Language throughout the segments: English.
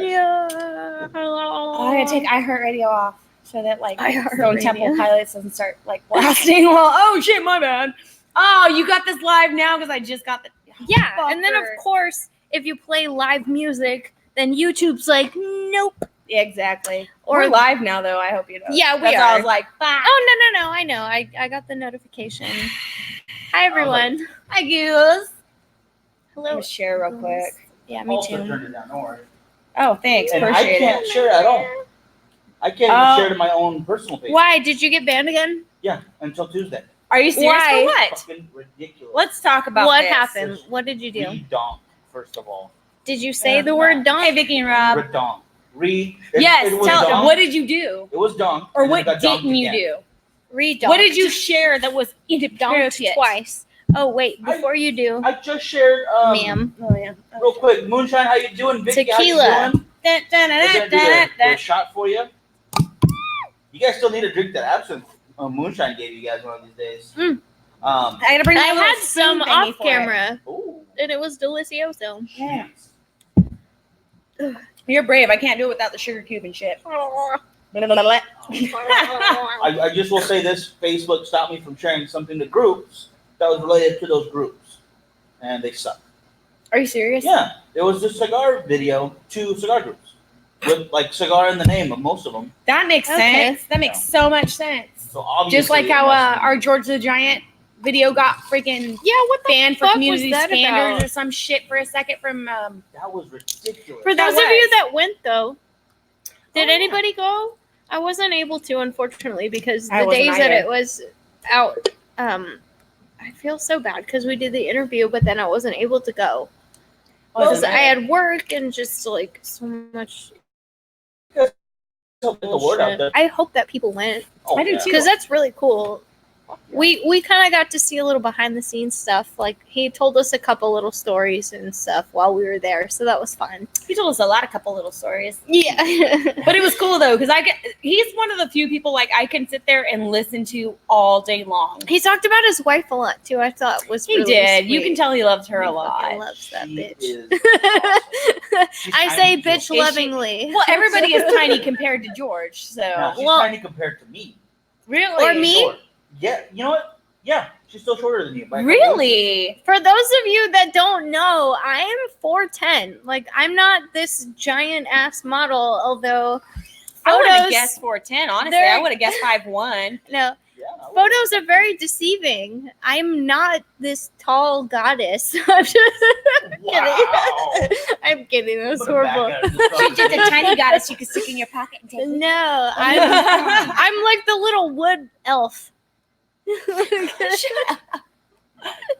Yeah. Oh, I gotta take iHeartRadio off so that like iHeartRadio. Stone Temple Pilots doesn't start like blasting. Well, oh shit, my bad. Oh, you got this live now because I just got the. Yeah, Fucker. and then of course, if you play live music, then YouTube's like, nope. Yeah, exactly. Or We're live now, though. I hope you know. Yeah, we That's are. why I was like, fuck. Oh no, I know. I got the notification. Hi everyone. Hi, Goose. Hello. I'm gonna share real quick. Yeah, me Also too. turned it down. Don't worry. Oh, thanks. And I Appreciate it. can't share at all. I can't even share to my own personal page. Why did you get banned again? Yeah, until Tuesday. Are you serious? Why? For what? Fucking ridiculous. Let's talk about What this. happened? What did you do? Redonk, first of all. Did you say the word Hey, donk? Vicky and Rob. Redonk. Yes, it was tell donk. What did you do? It was donk. Or and what then it got donked didn't you again. do? Redonked. What did you share that was Donked inappropriate? twice. Oh wait, before you do, I just shared, ma'am. Oh, yeah. real quick. Moonshine, how you doing? Vicky, Tequila. how you doing? Da, da, da, We're da, gonna do da, the da. shot for you. You guys still need to drink that absinthe Moonshine gave you guys one of these days. Mm. I gotta bring I my little had some spoon thingy off for it. camera, Ooh. and it was delicioso. Yeah. Jeez. You're brave. I can't do it without the sugar cube and shit. Blah, blah, blah, blah. I just will say this: Facebook stopped me from sharing something to groups that was related to those groups, and they suck. Are you serious? Yeah, it was a cigar video to cigar groups with like cigar in the name of most of them. That makes Okay. sense. That makes so much sense. So obviously, Just like it how must be- our George the Giant video got freaking Yeah, what the banned for fuck community was that standards about? or some shit for a second from. that was ridiculous. For That those of you was. that went though, did Oh, yeah. anybody go? I wasn't able to, unfortunately, because I the wasn't days that either. it was out, I feel so bad because we did the interview, but then I wasn't able to go. Because I had work and just like so much. Help get the word out there. I hope that people went Oh, I do yeah. too. because that's really cool. Yeah. We kind of got to see a little behind the scenes stuff. Like he told us a couple little stories and stuff while we were there, so that was fun. He told us a couple little stories. Yeah, But it was cool though, because he's one of the few people like I can sit there and listen to all day long. he talked about his wife a lot too. I thought was He really did. You sweet. can tell he loves her He a lot. fucking loves that She bitch. is awesome. She's I tiny say to bitch George. lovingly. Well, everybody is tiny compared to George, so No, she's Well- tiny compared to me. really, Or me? Short. Yeah, you know what? Yeah, she's still shorter than you. by a couple Really? For those of you that don't know, I am 4'10". Like I'm not this giant ass model, although I would have photos guessed 4'10". Honestly, they're- I would have guessed 5'1". no. inches. Yeah, no, Photos are very deceiving. I'm not this tall goddess. I'm just Wow. kidding. I'm kidding. That's Put it back horrible. out of this She's just a conversation. tiny goddess you can stick in your pocket and take. with you. No, I'm like the little wood elf.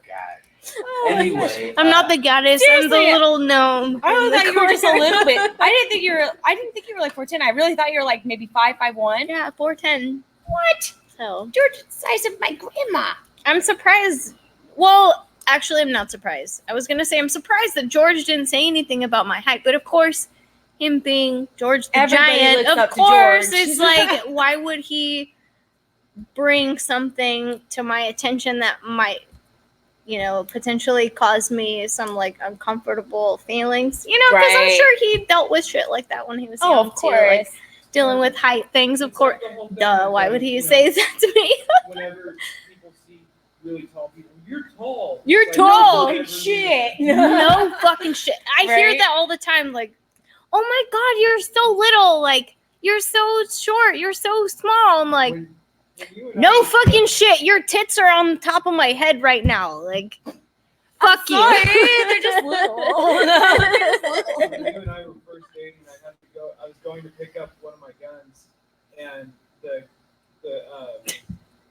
God. Anyway, I'm not the goddess. I'm seriously, the little gnome. I in only the thought you were just a corner. little bit. I didn't think you were like 4'10". I really thought you were like maybe 5'1". Yeah, 4'10". What? So George's the size of my grandma. I'm surprised. Well, actually, I'm not surprised. I was gonna say I'm surprised that George didn't say anything about my height, but of course, him being George the Everybody Giant, looks of up to course, George. it's like why would he bring something to my attention that might, potentially cause me some like uncomfortable feelings, because I'm Right. sure he dealt with shit like that when he was Oh, young of too, course. like dealing with height things. Of course, duh. Why would he say that to me? Whenever people see really tall people, you're tall. You're Like, tall. whatever Shit. No fucking shit. I hear Right? that all the time. Like, oh my god, you're so little. Like, you're so short. You're so small. I'm like, when you and no I- fucking shit. Your tits are on top of my head right now. Like, fuck you. Sorry, they're just little. when you and I were first dating, I was going to pick up one of my guns, and the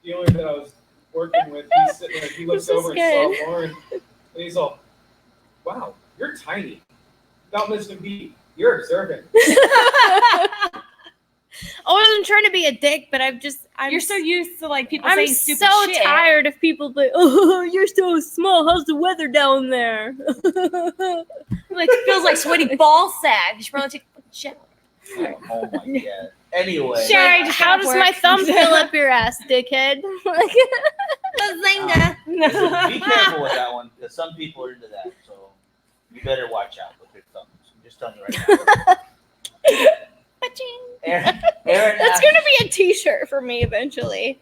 dealer that I was working with, he's sitting there, he looks This is over and good. saw Lauren, and he's all, "Wow, you're tiny." Without missing a beat, you're observant. I wasn't trying to be a dick, but You're so used to like people I'm saying stupid so shit. tired of people like, oh, you're so small. How's the weather down there? Like it feels like sweaty ball sack. You should probably take a shower. Oh my god. Anyway. Sure. I just How got does work. my thumb fill up your ass, dickhead? Like, Bazinga. Listen, be careful with that one because some people are into that. So you better watch out with your thumbs. I'm just telling you right now. Aaron That's asked, gonna be a T-shirt for me eventually.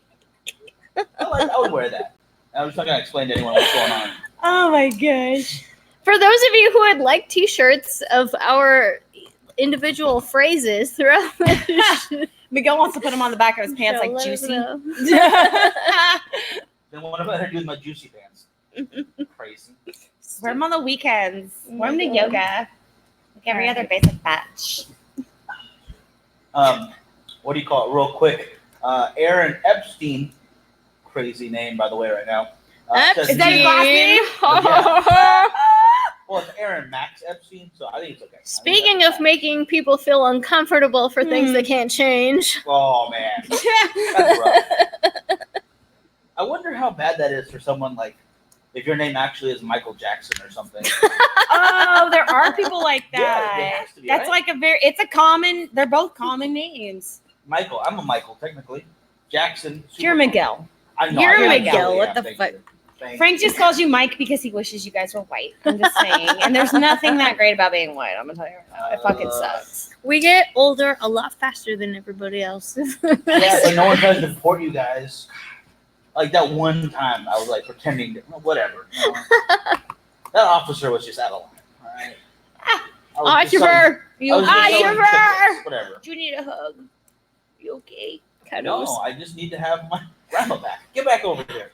I would wear that. I'm just not gonna explain to anyone what's going on. Oh my gosh. For those of you who would like T-shirts of our individual phrases throughout the Miguel wants to put him on the back of his pants show, like let us juicy. know. Then what am I gonna do with my juicy pants? Crazy. Wear them on the weekends. Wear them to God. yoga. Like every Alright. other basic bitch. What do you call it? Real quick. Aaron Epstein, crazy name by the way right now. Says Is that he- his last name? Yeah. Well, it's Aaron Max Epstein, so I think it's okay. Speaking of making people feel uncomfortable for things they can't change. Oh man, that's rough. I wonder how bad that is for someone like if your name actually is Michael Jackson or something. Oh, there are people like Yeah, that. it has to be, That's right? like it's a common, they're both common names. Michael, I'm a Michael technically. Jackson. You're Miguel. I know, You're I Miguel, absolutely what am. the Thank fuck? you. Thank Frank you. just calls you Mike because he wishes you guys were white. I'm just saying. And there's nothing that great about being white. I'm gonna tell you right now. It fucking sucks. We get older a lot faster than everybody else. Yeah, but no one tries to report you guys. Like that one time, I was like pretending to whatever. You know? That officer was just out of line. All right. I was just Oshiver! selling- I was just selling Oshiver! tickets, Whatever. Do you need a hug? You okay? No, I just need to have my grandma back. Get back over here.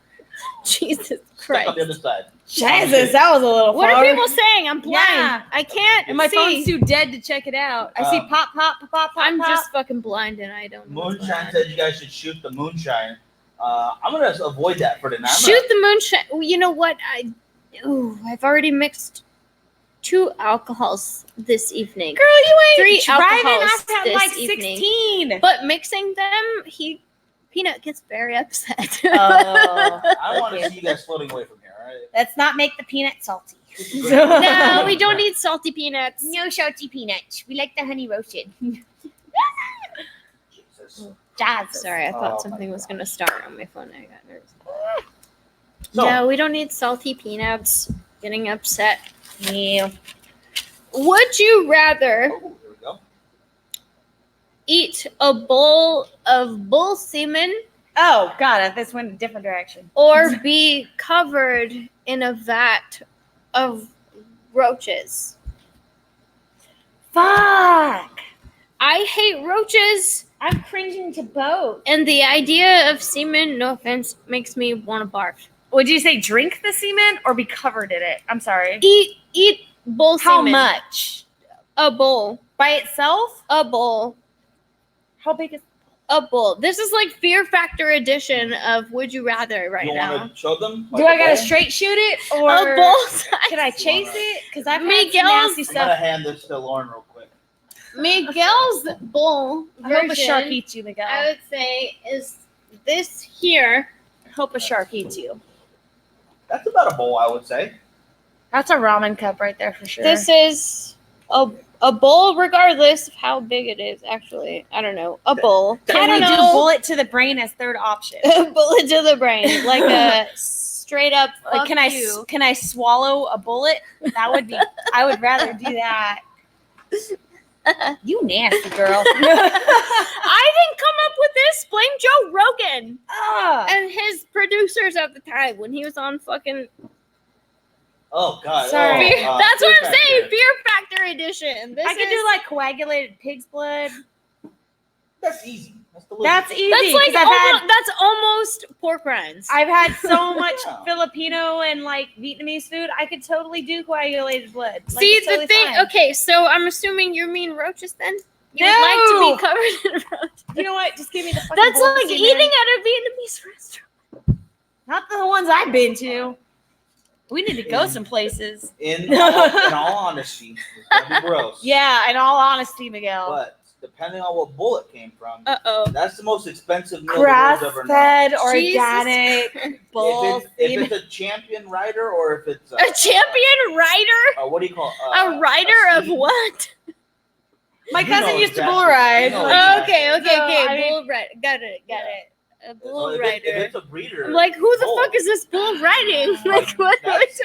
Jesus Stuck Christ. on the other side. Jesus, that was a little What far. are people saying? I'm blind. Yeah. I can't And my see. phone's too dead to check it out. I see Um, pop, pop, pop, pop, I'm pop. just fucking blind and I don't know. what's going Moonshine on. said you guys should shoot the moonshine. I'm gonna avoid that for tonight. Shoot the moonshine. You know what? I've already mixed 2 alcohols this evening. Girl, you ain't 3 driving alcohols us at this like evening. 16. But mixing them, Peanut gets very upset. Oh, I want to see you guys floating away from here. All right. let's not make the peanut salty. No, we don't need salty peanuts. No salty peanuts. We like the honey roasted. Jesus. Jazz. Sorry, I thought Oh something my was God. going to start on my phone. I got nervous. So, No, we don't need salty peanuts. Getting upset. Yeah. Would you rather oh, here we go. eat a bowl of bull semen Oh, God, this went a different direction. or be covered in a vat of roaches? Fuck. I hate roaches, I'm cringing to both. and the idea of semen, no offense, makes me want to barf. Would you say drink the semen or be covered in it? I'm sorry. Eat bull How semen. much? A bowl. By itself? A bowl. How big is A bowl. This is like Fear Factor edition of Would You Rather right You now. want to show them? Do I gotta bowl? straight shoot it or A bowl size. can I chase it? Because I've had some Miguel's- nasty I'm gonna stuff. hand this to Lauren real quick. Miguel's bowl I hope a shark version, eats you, Miguel. I would say, is this here. hope a shark eats you. That's about a bowl, I would say. That's a ramen cup right there for sure. This is a bowl, regardless of how big it is. Actually, I don't know. A bowl. Can I we don't do know. bullet to the brain as third option? A bullet to the brain, like a straight up. Like, Fuck can I swallow a bullet? That would be. I would rather do that. You nasty girl. I didn't come up with this. Blame Joe Rogan Ah. and his producers at the time when he was on fucking. Oh God. Sorry. Oh, That's what Fear I'm saying. Factor. Fear Factor edition. This I could is, do like coagulated pig's blood. That's easy. That's delicious. That's easy. That's like 'cause that's almost pork rinds. I've had so much Wow. Filipino and like Vietnamese food. I could totally do coagulated blood. Like, See it's the totally thing. fine. Okay, so I'm assuming you mean roaches then. You No! would like to be covered in roaches. You know what? Just give me the fucking That's bowl of like semen. eating at a Vietnamese restaurant. Not the ones I've been to. We need to go some places. in all honesty, it's gonna be gross. Yeah, in all honesty, Miguel. But depending on what bull it came from, Uh-oh. that's the most expensive meal the world's ever known. Grass-fed, Jesus organic, bull. If it's a champion rider or if it's A champion rider? what do you call A rider of steed? what? My You cousin know used to exactly. bull ride. You know like- exactly. Okay, No, I mean- bull rider. Got it. A So bull if rider. it's a breeder, I'm like, who the bull, fuck is this bull riding? Like, what? That's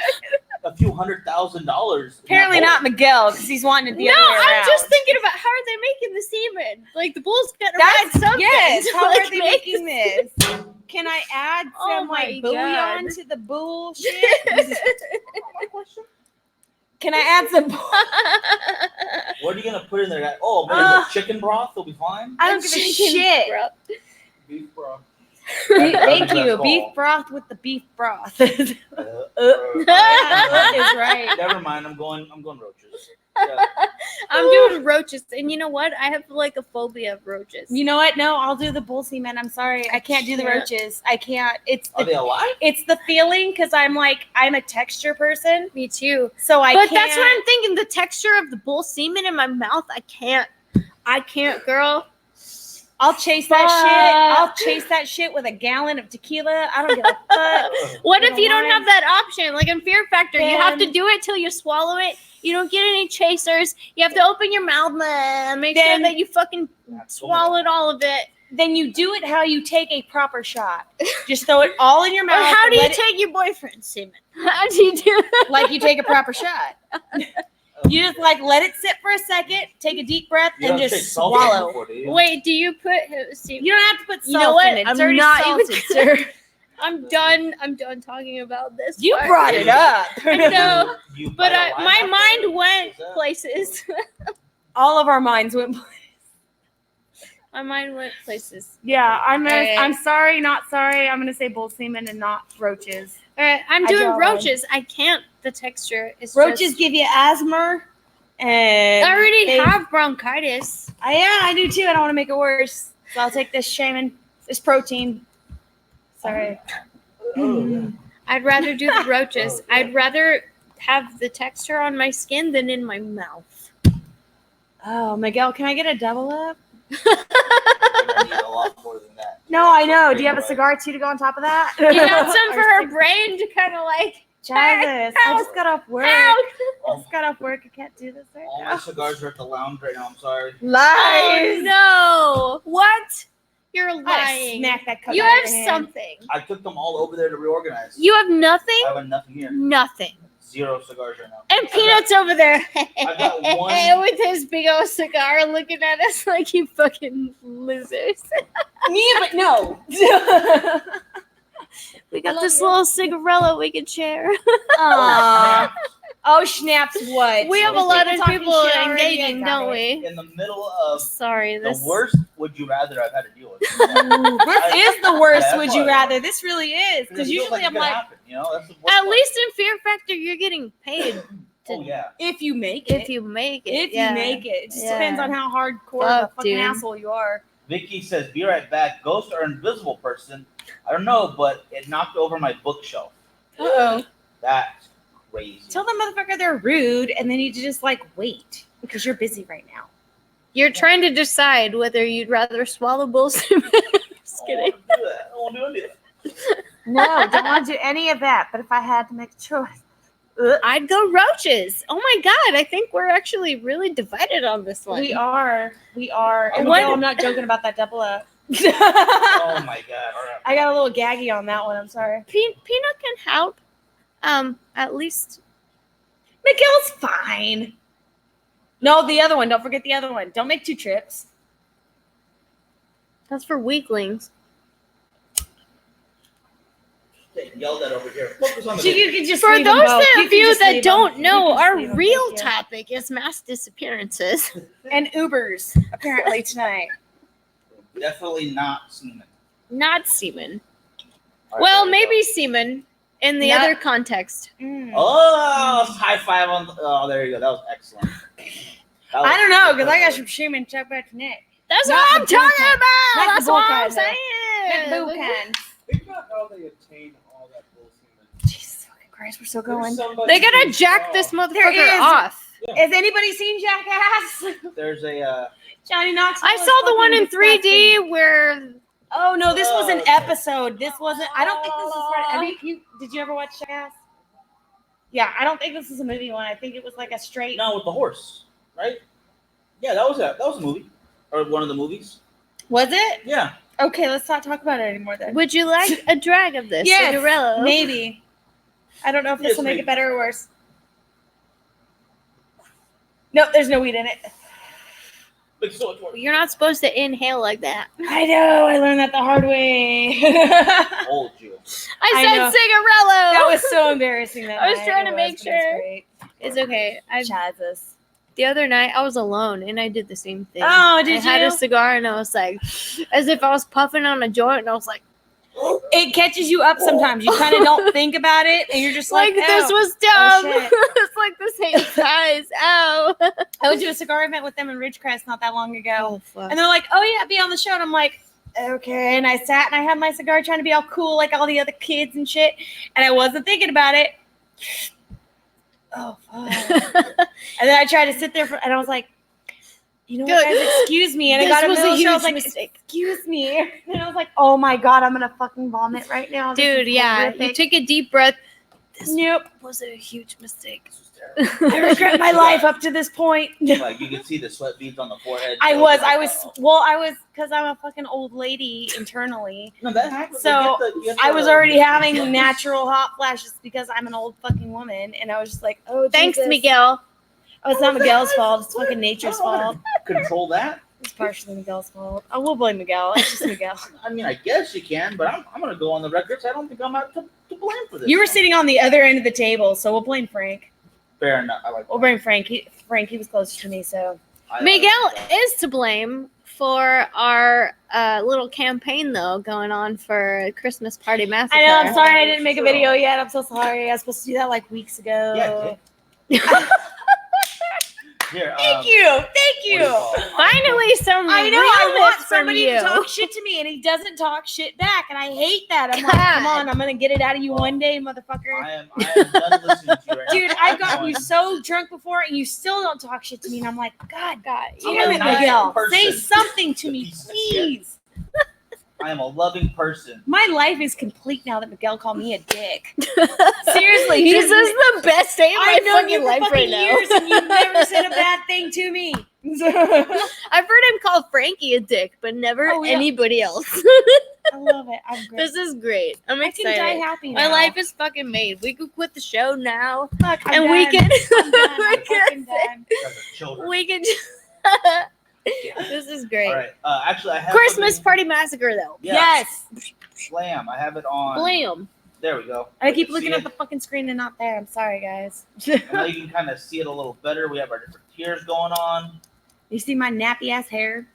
a few $100,000. Apparently not Miguel, because he's wanting it the No, other way I'm around. just thinking about how are they making the semen? Like the bulls gotta That's ride something. yes. to, How like, are they make making this? Can I add Oh some like my bouillon God. to the bullshit? Can I add some? What are you gonna put in there? Oh, maybe Uh, chicken broth will be fine. I don't give a Chicken shit. broth. Beef broth. Thank you. That's Beef all. broth with the beef broth. That is right. Never mind. I'm going roaches. Yeah. I'm doing roaches, and you know what? I have like a phobia of roaches. You know what? No, I'll do the bull semen. I'm sorry. I can't do the can't. roaches. I can't. Are they alive? It's the feeling because I'm a texture person. Me too. So I But can't. that's what I'm thinking. The texture of the bull semen in my mouth, I can't, girl. I'll chase that shit. I'll chase that shit with a gallon of tequila. I don't give a fuck. What You if know you don't why? have that option? Like in Fear Factor, you have to Then- do it till you swallow it. You don't get any chasers. You have to open your mouth, man. Make sure Then- that you fucking swallowed all of it. Then you do it how you take a proper shot. Just throw it all in your Or mouth. how and do you let it- take your boyfriend's semen? How do you do that? like you take a proper shot? You just like let it sit for a second, take a deep breath, You and don't take just salt in it swallow. before, do you? Wait, do you put his semen? You don't have to put salt You know what? in it. It's I'm already not salted, even- sir. I'm done talking about this. You part. brought it up. I know, You but bite a lime my apple? mind went Is that- places. All of our minds went. My mind went places. Yeah, Okay. I'm sorry, not sorry. I'm gonna say bull semen and not roaches. All right, I'm I doing draw a line. roaches. I can't. The texture is Roaches just- give you asthma, and I already they- have bronchitis. Yeah, I do too. I don't want to make it worse, so I'll take this shaman, this protein. Sorry. Oh, yeah. I'd rather do the roaches. I'd rather have the texture on my skin than in my mouth. Oh, Miguel, can I get a double up? You're gonna need a lot more than that. No, I know. Do you have a cigar too to go on top of that? You got some for her brain to kind of like. Jesus, I just got off work. Ow! I just got off work. I can't do this right All my now. cigars are at the lounge right now. I'm sorry. Oh no! What? You're I lying. smack that cup You out of have your hand. something. I took them all over there to reorganize. You have nothing. I have nothing here. Nothing. 0 cigars right now. And Peanut's over there got one- with his big old cigar looking at us like you fucking losers. Me, but no. We I got love this you. little cigarella we can share. Aw. Oh, snaps what? We have a There's lot of talking people shit already. I engaging, got don't it. we? In the middle of Sorry, the this. worst would you rather I've had to deal with. Ooh, this is the worst, Yeah, that's would you why. rather? This really is. Because It feels usually it I'm could like, happen, you know? That's the worst At part. least in Fear Factor, you're getting paid Oh, yeah. if you make it. if you make it. If yeah. you make it. It just Yeah. depends on how hardcore of Fuck, a fucking dude. asshole you are. Vicky says, be right back. Ghost or invisible person? I don't know, but it knocked over my bookshelf. Uh-oh. That's crazy. Tell the motherfucker they're rude, and then you just like wait because you're busy right now. You're trying to decide whether you'd rather swallow bullshit. Just kidding. I don't want to do that. No, don't want to do any of that. But if I had to make a choice, I'd go roaches. Oh my god, I think we're actually really divided on this one. we are. And What- no, I'm not joking about that double up. Oh, my God. All right. I got a little gaggy on that one. I'm sorry. Peanut can help. At least Miguel's fine. No, the other one. Don't forget the other one. Don't make 2 trips. that's for weaklings. Getting yelled at over here. Focus on the So video. you can just For leave them those both. You of can you just that leave don't them. know, You can just our leave them. real Thank you. topic is mass disappearances. And Ubers apparently tonight. Definitely not semen. Not semen. All right, Well, there we maybe semen in the Not- other context. Mm. go. Oh, high five on. Oh, there you go. That was excellent. That was- I don't know because I got some shame and chuck back to Nick. That's Not what the I'm talking bull about. Not the That's bull what kind, I'm though. saying. Nick Boo-can. Think about how they obtain all that bull semen. Jesus fucking Christ, we're still There's going. somebody They gotta who jack saw- this There motherfucker is- off. Has anybody seen Jackass? There's a. Johnny Knoxville. I is saw the one fucking in 3D disgusting. where Oh no, this was an Oh. episode. This wasn't. I don't think this is. Right. Did you ever watch Jackass? Yeah, I don't think this is a movie one. I think it was like a straight. No, with the horse, right? Yeah, that was a movie. Or one of the movies. Was it? Yeah. Okay, let's not talk about it anymore then. would you like a drag of this? Yes, Cinderella? maybe. I don't know if this Yes, will make maybe. it better or worse. No, there's no weed in it. Makes so much more. You're not supposed to inhale like that. I know. I learned that the hard way. Old you. I I said know. cigarello. That was so embarrassing. That I was night. trying It to make but sure. It's great. It's okay. Chazzes. The other night I was alone and I did the same thing. Oh, did I had you? a cigar and I was like, as if I was puffing on a joint, and I was like, It catches you up sometimes. You kind of don't think about it, and you're just like, this "Oh." was dumb. shit. It's like the same size. Ow. I went to a cigar event with them in Ridgecrest not that long ago. Oh fuck. And they're like, "Oh yeah, be on the show." And I'm like, "Okay." And I sat and I had my cigar trying to be all cool like all the other kids and shit. And I wasn't thinking about it. Oh fuck. And then I tried to sit there and I was like, "You know what, guys, excuse me." And I got a This was a middle show. I was huge like, mistake. "Excuse me." And I was like, "Oh my god, I'm gonna fucking vomit right now." This Dude, is yeah. horrific. You take a deep breath. This Nope. was a huge mistake. I regret my life up to this point. Like you can see the sweat beads on the forehead. I was, Oh. because I'm a fucking old lady internally. No, that happens. So, You get I was the- already having the- natural hot flashes because I'm an old fucking woman, and I was just like, "Oh, Thanks, Jesus." Miguel. Oh, it's not Miguel's fault. It's fucking nature's fault. Control that. It's partially Miguel's fault. I will blame Miguel. It's just Miguel. I mean, I guess you can, but I'm gonna go on the record. So I don't think I'm out to blame for this. You were one. sitting on the other end of the table, so we'll blame Frank. Fair enough. I like. We'll blame Frank. He was closer to me, so. Miguel is to blame for our little campaign, though, going on for Christmas Party Massacre. I know. I'm sorry I didn't make a video yet. I'm so sorry. I was supposed to do that like weeks ago. Yeah, Here, Thank you. Thank what do you. call it? Finally, some I know. I realness want from somebody you. to talk shit to me, and he doesn't talk shit back, and I hate that. I'm like, come God. on, I'm gonna get it out of you one day, motherfucker. I am done listening to you right Dude, now. I've gotten you so drunk before, and you still don't talk shit to me, and I'm like, God, I'm damn a it, nice Miguel, person. say something to You me, piece of shit. please. I am a loving person. My life is complete now that Miguel called me a dick. Seriously, This he's is the best day of my I've known you fucking for life fucking right now. years, and you've never said a bad thing to me. I've heard him call Frankie a dick, but never Oh, yeah. anybody else. I love it. I'm great. This is great. I'm I can die excited. happy My now. life is fucking made. We could quit the show now, Fuck, I'm and we done. can. I'm done. I'm we fucking can. done. You guys are children. We can. This is great. All right. Actually, I have Christmas something- Party Massacre, though. Yeah. Yes. Slam. I have it on. Blam. There we go. I keep You looking see at it? the fucking screen and not there. I'm sorry, guys. And now you can kind of see it a little better. We have our different tiers going on. You see my nappy ass hair?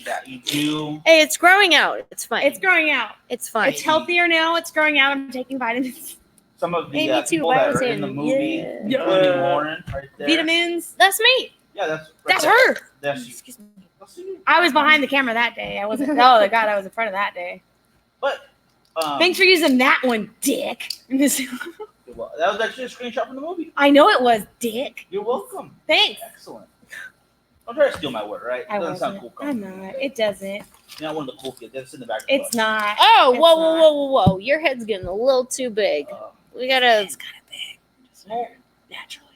Yeah, you do. Hey, it's growing out. It's fine. It's growing out. It's fine. It's healthier now. It's growing out. I'm taking vitamins. Some of the Hey, me too, people that are in biotin. the movie, Yeah. including Lauren, right there. Vitamins. That's me. Yeah, that's That's there. her. That's you. Excuse me. That's you. I was behind the camera that day. I wasn't. Oh, the God, I was in front of that day. But Thanks for using that one, dick. well, that was actually a screenshot from the movie. I know it was, dick. You're welcome. Thanks. Excellent. Don't try to steal my word, right? It I doesn't sound wasn't. cool. I'm not. It doesn't. You're not one of the cool kids. That's in the back. Of It's the not. Oh, It's whoa, not. whoa, whoa, whoa, whoa! Your head's getting a little too big. bus. We gotta. It's kind of big. Well, Naturally.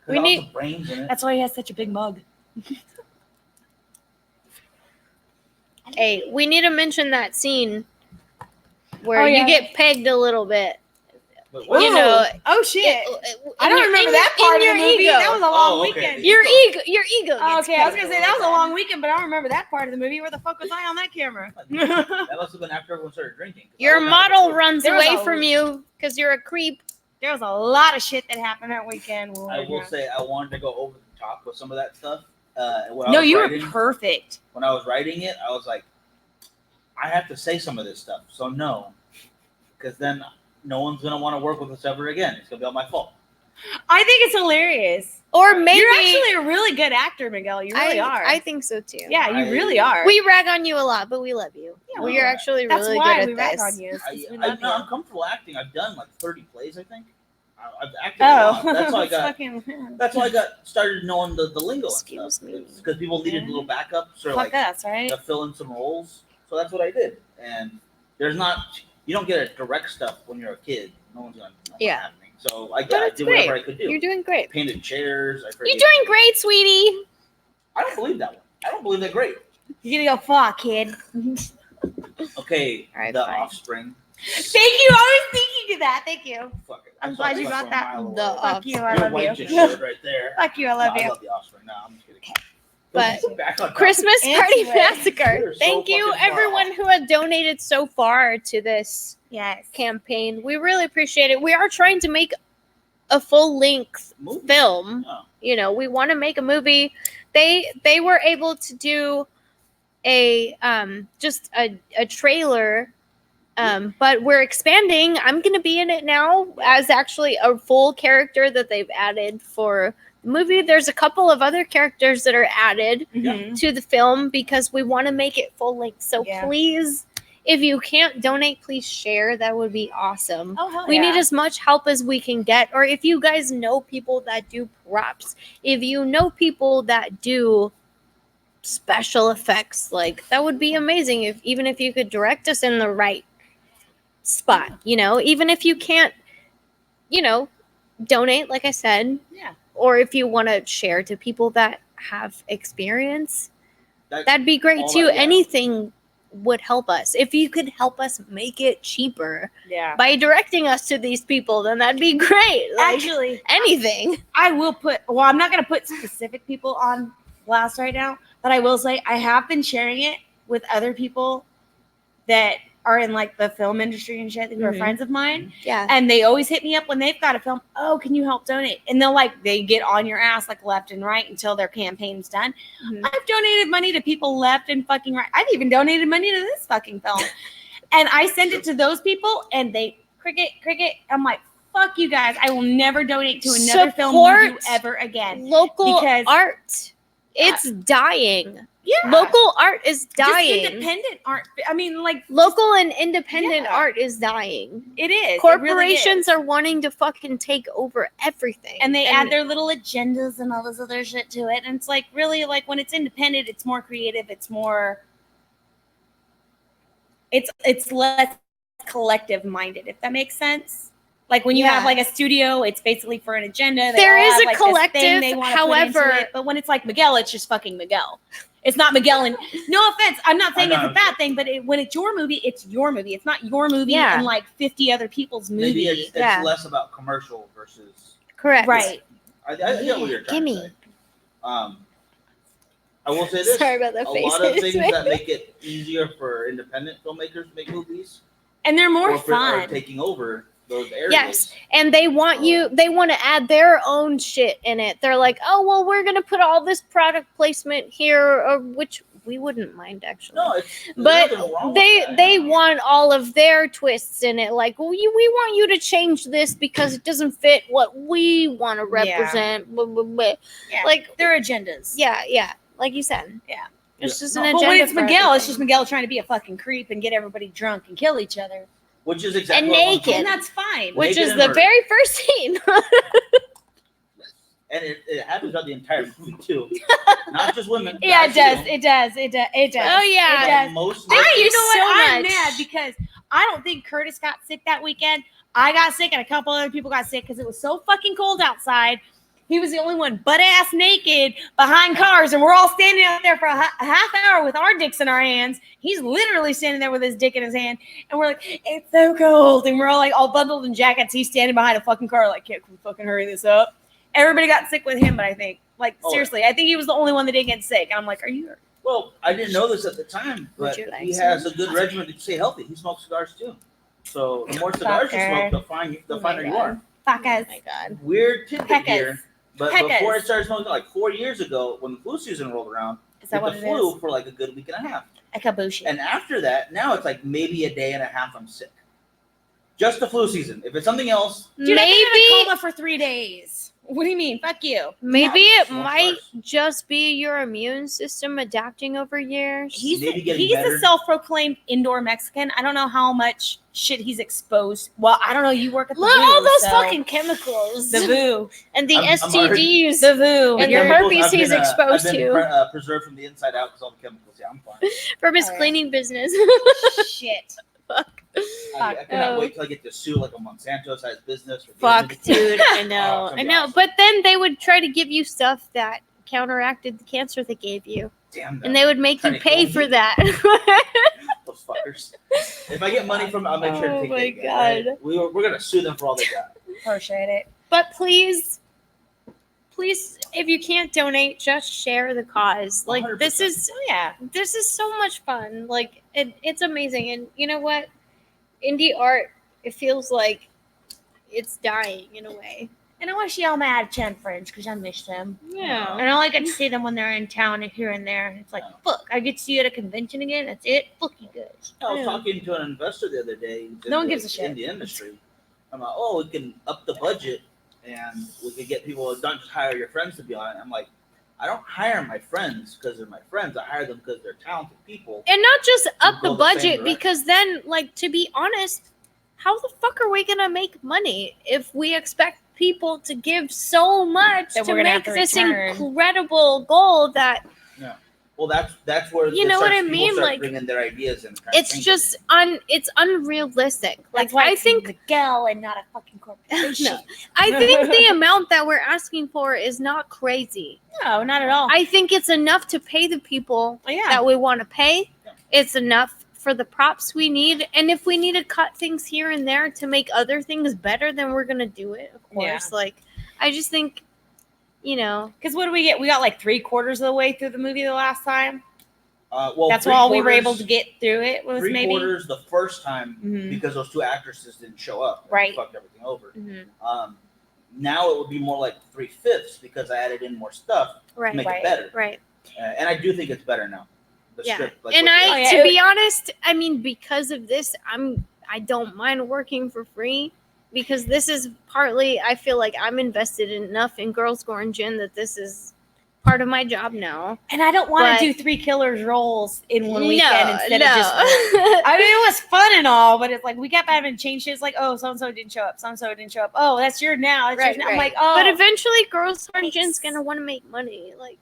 We need- brains in it. That's why he has such a big mug. Hey, we need to mention that scene where Oh, yeah. you get pegged a little bit. Wait, what? You know, Oh shit. I don't in your- remember in that your- part in of the your movie. ego. That was a long Oh, okay. weekend. Your ego. Your ego. Oh, gets okay, I was pegged gonna say that was a long weekend, but I don't remember that part of the movie. Where the fuck was I on that camera? That must have been after everyone started drinking. 'cause I Your was model never- runs There was away a- from you because you're a creep. There was a lot of shit that happened that weekend. when we I were will drunk. say I wanted to go over the top with some of that stuff. When I No, was you were writing, perfect. when I was writing it, I was like, I have to say some of this stuff. So no, because then no one's gonna want to work with us ever again. It's gonna be all my fault. I think it's hilarious. Or maybe You're actually a really good actor, Miguel. You really are. I think so too. yeah, you I- really are. We rag on you a lot, but we love you. Yeah, we we are do. actually That's really why good we at rag this. on you. is 'cause we I, love I'm you. comfortable acting. I've done like 30 plays, I think. I've acted a lot. Oh, That's why I got. fucking. That's why I got started knowing the lingo. Excuse me. Because people needed Yeah. little backups or Fuck like us, right? to fill in some roles. So that's what I did. And there's not, you don't get a direct stuff when you're a kid. No one's gonna know what's Yeah. happening. So I But it's did whatever great. I could do. You're doing great. Painted chairs. You're doing great, sweetie. I don't believe that one. I don't believe that great. You're gonna go fuck, kid. Okay, All right, The fine. Offspring. Thank you. I was thinking of that. Thank you. Fuck it. I'm I saw glad it you from got a that. mile The away. Fuck you. I Your love wife you. just showed right there. Fuck you. I love No, you. I love The Offspring. No, I'm just kidding. But Back on Christmas And Party to it. Massacre. You're so Thank you, fucking everyone who has donated so far to this Yes. campaign. We really appreciate it. We are trying to make a full-length Movie. film. Oh. You know, we want to make a movie. They were able to do a just a trailer, but we're expanding. I'm gonna be in it now as actually a full character that they've added for the movie. There's a couple of other characters that are added Mhm. to the film because we want to make it full length. So Yeah. please, if you can't donate, please share. That would be awesome. Oh, hell We yeah. need as much help as we can get. Or if you guys know people that do props, if you know people that do special effects, like that would be amazing. Even if you could direct us in the right spot, you know, even if you can't, you know, donate, like I said, Yeah. or if you want to share to people that have experience, That's that'd be great all too. that- yeah. Anything would help us. If you could help us make it cheaper Yeah. by directing us to these people, then that'd be great. Like, Actually, anything. I will put. Well, I'm not going to put specific people on blast right now, but I will say I have been sharing it with other people that are in like the film industry and shit, who are Mhm. friends of mine, Yeah. and they always hit me up when they've got a film. Oh, can you help donate? And they get on your ass like left and right until their campaign's done. Mhm. I've donated money to people left and fucking right. I've even donated money to this fucking film, and I send it to those people, and they cricket. I'm like, fuck you guys. I will never donate to another film you do Support ever again. Local Because- art. It's dying. Yeah. Local art is Just dying. independent art. I mean, like, Local and independent Yeah. art is dying. it is. Corporations are wanting to fucking take over everything. and they add their little agendas and all this other shit to it. And it's like, really, like, when it's independent, it's more creative. It's more. It's less collective minded, if that makes sense. Like when you Yeah. have like a studio, it's basically for an agenda. They There all is have, a like, this thing collective, they wanna put into however- it. But when it's like Miguel, it's just fucking Miguel. It's not Miguel. And no offense, I'm not saying I it's know. a bad thing, but when it's your movie, it's your movie. It's not your movie Yeah. and like 50 other people's movie. Maybe it's Yeah. less about commercial versus. correct. Right. I get what you're trying Gimme. to say. I will say this: Sorry about that a face. lot of things that make it easier for independent filmmakers to make movies, And they're more corporate are fun. taking over those areas. Yes, and they want to add their own shit in it. They're like, oh, well, we're going to put all this product placement here, which we wouldn't mind, actually. No, But there's nothing wrong with they that. want all of their twists in it. Like, well, we want you to change this because it doesn't fit what we want to represent. Blah, blah, blah. Yeah. Like, Their agendas. yeah, like you said. Yeah. It's just No, an But agenda. when it's for Miguel, it's everything. just Miguel trying to be a fucking creep and get everybody drunk and kill each other. Which is exactly And what I wanted naked. to And do. that's fine. Which Naked is and the murder. very first scene. And it happens throughout the entire movie too. Not just women. Yeah, it guys, does. too. It does. It does. It does. Oh, yeah. It does. Most Thank You you know so what? I'm much. mad because I don't think Curtis got sick that weekend. I got sick and a couple other people got sick because it was so fucking cold outside. He was the only one butt ass naked behind cars, and we're all standing out there for a half hour with our dicks in our hands. He's literally standing there with his dick in his hand, and we're like, it's so cold, and we're all like all bundled in jackets. He's standing behind a fucking car, like, can we fucking hurry this up? Everybody got sick with him, but I think, like, Oh, seriously, I think he was the only one that didn't get sick. And I'm like, are you? Well, I didn't know this at the time, Would but you like he some? has a good regimen to stay healthy. He smokes cigars too. So the more cigars you Fucker. smoke, the Oh my finer you God. are. Fuckers. Oh my God. Weird tidbit Peckers. here. But Peckers. before I started smoking, like 4 years ago, when the flu season rolled around, Is that with what the it flu is? for like a good week and a half. A kabushi. And after that, now it's like maybe a day and a half I'm sick. Just the flu season. If it's something else, Dude, I've been in a Maybe coma for 3 days. What do you mean? Fuck you. Maybe Yeah, it well, might worse. just be your immune system adapting over years. He's Maybe getting he's better. a self-proclaimed indoor Mexican. I don't know how much shit he's exposed. Well, I don't know. You work at the Look at VU, all those so- fucking chemicals the VU, and the I'm already- STDs. the VU. And the chemicals, herpes I've been, he's exposed I've been to. preserved from the inside out because all the chemicals. Yeah, I'm fine. from his Oh, yeah. cleaning business. shit. I cannot Oh. wait till I get to sue like a Monsanto-sized business. For Fuck, giving me- dude. I know. Oh, it's gonna I be know. awesome. But then they would try to give you stuff that counteracted the cancer they gave you. Damn them. And they would make you Trying to pay kill for me. that. Those fuckers. If I get money from, I'll make sure to Oh take my it. Right? God. We're gonna sue them for all they got. Appreciate it. But please please, if you can't donate, just share the cause. Like 100%. this is yeah. so much fun. Like it's amazing. And you know what? Indie art, it feels like it's dying in a way. And I want to see all my out of town friends because I miss them. Yeah. And I only get to see them when they're in town and here and there. It's like, fuck, I get to see you at a convention again. That's it. Fuck you guys. I was Yeah. talking to an investor the other day. who's No one in gives the- a shit. in the industry. I'm like, oh, we can up the budget and we could get people. Don't just hire your friends to be on it. I'm like, I don't hire my friends because they're my friends. I hire them because they're talented people. And not just up go the the same budget, direction. because then, like, to be honest, how the fuck are we gonna make money if we expect people to give so much That to we're gonna make have to this return. incredible goal that Well, that's where You know what I people mean? start Like, bringing their ideas in. and trying to it's change just it's unrealistic. Like That's why I it's think the gal and not a fucking corporation. No. I think the amount that we're asking for is not crazy. No, not at all. I think it's enough to pay the people Oh, yeah. that we want to pay. Yeah. It's enough for the props we need, and if we need to cut things here and there to make other things better, then we're gonna do it. Of course, Yeah. like I just think, you know, Because what do we get? We got like 3/4 of the way through the movie the last time. well, That's all we were able to get through it was Three maybe. quarters the first time Mhm. because those two actresses didn't show up. Right. Fucked everything over. mhm, Now it would be more like 3/5 because I added in more stuff to right, make Right. it better. right. And I do think it's better now. The Yeah. script, like, And what they- Oh, yeah. to be honest, I mean, because of this, I don't mind working for free, because this is partly, I feel like I'm invested enough in Girls Gore and Gin that this is part of my job now. And I don't want But- to do 3 killers roles in one weekend instead of just. I I mean, it was fun and all, but it's like we kept having to change shit. It's like, oh, so and so didn't show up. So and so didn't show up. Oh, that's yours now. That's yours now. I'm like, oh, But eventually, Girls Gore and Gin's Thanks. gonna want to make money. Like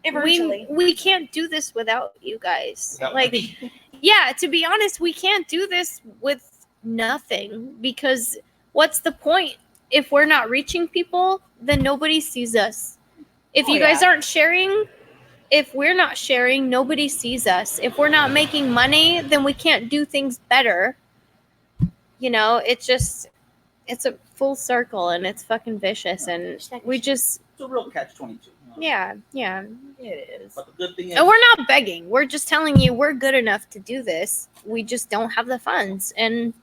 eventually. we can't do this without you guys. Without Like, money. yeah, to be honest, we can't do this with nothing, because what's the point if we're not reaching people? Then nobody sees us. If Oh, you guys yeah. aren't sharing, if we're not sharing, nobody sees us. If we're not making money, then we can't do things better. You know, it's a full circle, and it's fucking vicious, and we just, It's a real catch-22. yeah. It is. But the good thing is, And we're not begging. We're just telling you we're good enough to do this. We just don't have the funds, and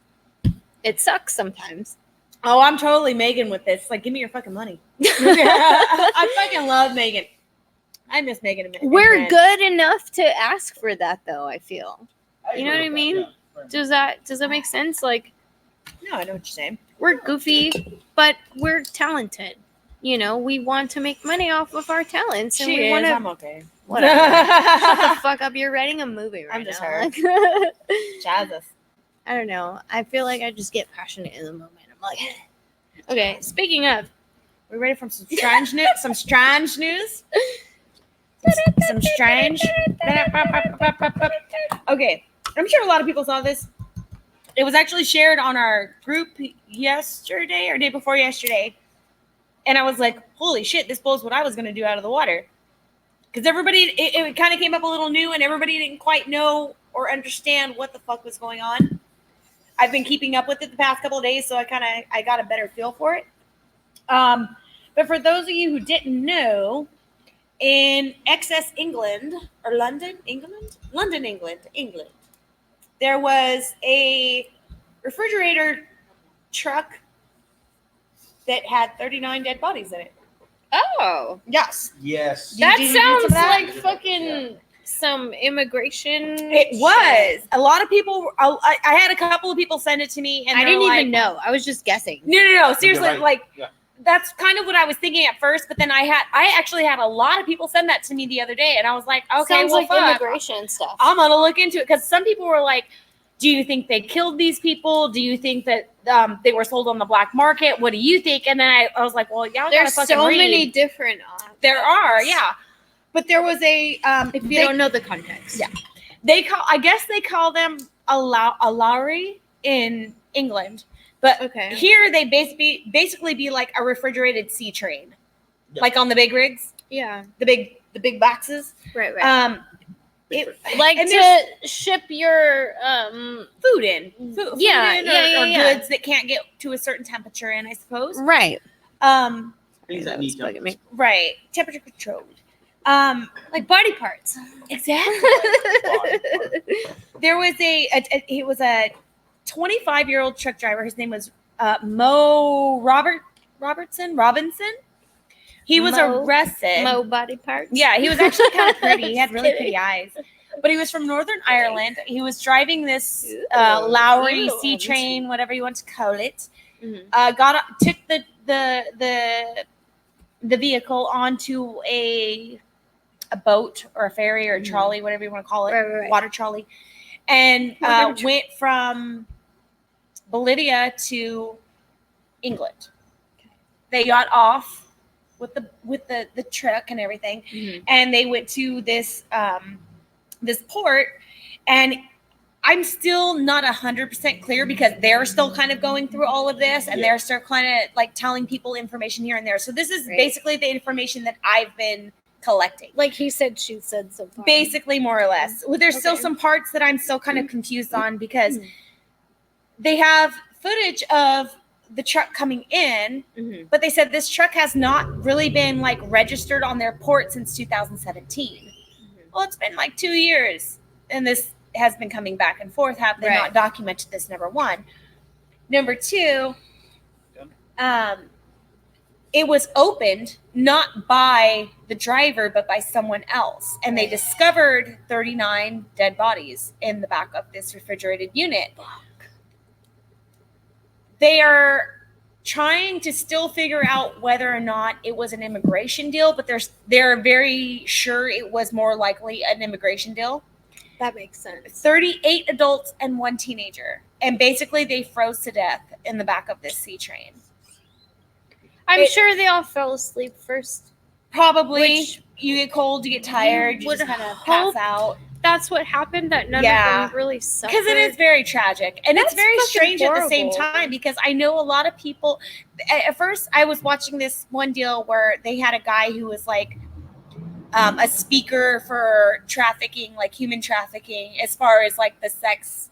it sucks sometimes. Oh, I'm totally Megan with this. Like, give me your fucking money. I fucking love Megan. I miss Megan a minute. We're good enough to ask for that, though, I feel. I You know what I agree with mean? that, yeah. Does that make sense? Like, No, I know what you're saying. we're goofy, but we're talented. You know, we want to make money off of our talents, and we want to. I'm okay. Whatever. Shut the fuck up! You're writing a movie right I'm just now. her. Like, Jesus. I don't know. I feel like I just get passionate in the moment. I'm like, okay. Speaking of, We ready for some strange news? Some strange news? Some strange. Okay. I'm sure a lot of people saw this. It was actually shared on our group yesterday or day before yesterday. And I was like, holy shit, this blows what I was going to do out of the water. Because everybody, it kind of came up a little new and everybody didn't quite know or understand what the fuck was going on. I've been keeping up with it the past couple of days, so I got a better feel for it. But for those of you who didn't know, in Excess England, or London, England, there was a refrigerator truck that had 39 dead bodies in it. oh, Yes. Yes. You that did read some of sounds that? like fucking some immigration. It shit. was. A lot of people, I had a couple of people send it to me, and I they're didn't like, even know. I was just guessing. No. Seriously, right. like, Yeah. that's kind of what I was thinking at first, but then I actually had a lot of people send that to me the other day, and I was like, okay, Sounds well, like fuck. immigration stuff. I'm gonna look into it because some people were like, do you think they killed these people? Do you think that they were sold on the black market? What do you think? And then I was like, well, y'all There's gotta fucking so read. many different. There are, yeah. But there was a If you don't know the context, Yeah. I guess they call them a lorry in England, but Okay. here they basically be like a refrigerated sea train, Yeah. like on the big rigs, Yeah. the big boxes. Right. Right. Like and to ship your food in, food Yeah, in yeah, or yeah. goods that can't get to a certain temperature in, I suppose. right. Things that That's need bugging me. Right. Temperature controlled. Like body parts. Exactly. body part. There was he was a 25-year-old truck driver. His name was Mo Robinson. He was Mo- arrested. Mo body parts. Yeah, he was actually kind of pretty. He had really Kidding. pretty eyes. But he was from Northern Ireland. He was driving this Ew. Lowry Ew. C train, whatever you want to call it. Mhm. Took the vehicle onto a boat or a ferry or a trolley, whatever you want to call it, Right. water trolley, and Water tro- went from Bolivia to England. They got off with the truck and everything, Mhm. and they went to this this port, and I'm still not 100% clear because they're still kind of going through all of this, and they're still kind of like telling people information here and there. So this is Right. basically the information that I've been collecting. Like he said, she said so far. Basically, more or less. Well, there's still Okay. some parts that I'm still kind of confused on because they have footage of the truck coming in, Mhm. but they said this truck has not really been like registered on their port since 2017. Well, it's been like 2 years, and this has been coming back and forth. Have they Right. not documented this? Number one. Number two, it was opened not by the driver, but by someone else. And they discovered 39 dead bodies in the back of this refrigerated unit. They are trying to still figure out whether or not it was an immigration deal, but they're very sure it was more likely an immigration deal. That makes sense. 38 adults and 1 teenager. And basically they froze to death in the back of this sea train. I'm sure they all fell asleep first. Probably. Which you get cold, you get tired, you would just kind of pass hope out. That's what happened. That none Yeah. of them really suffered. Because it is very tragic. And That's it's very fucking strange at the same horrible. time because I know a lot of people. At first, I was watching this one deal where they had a guy who was like a speaker for trafficking, like human trafficking, as far as like the sex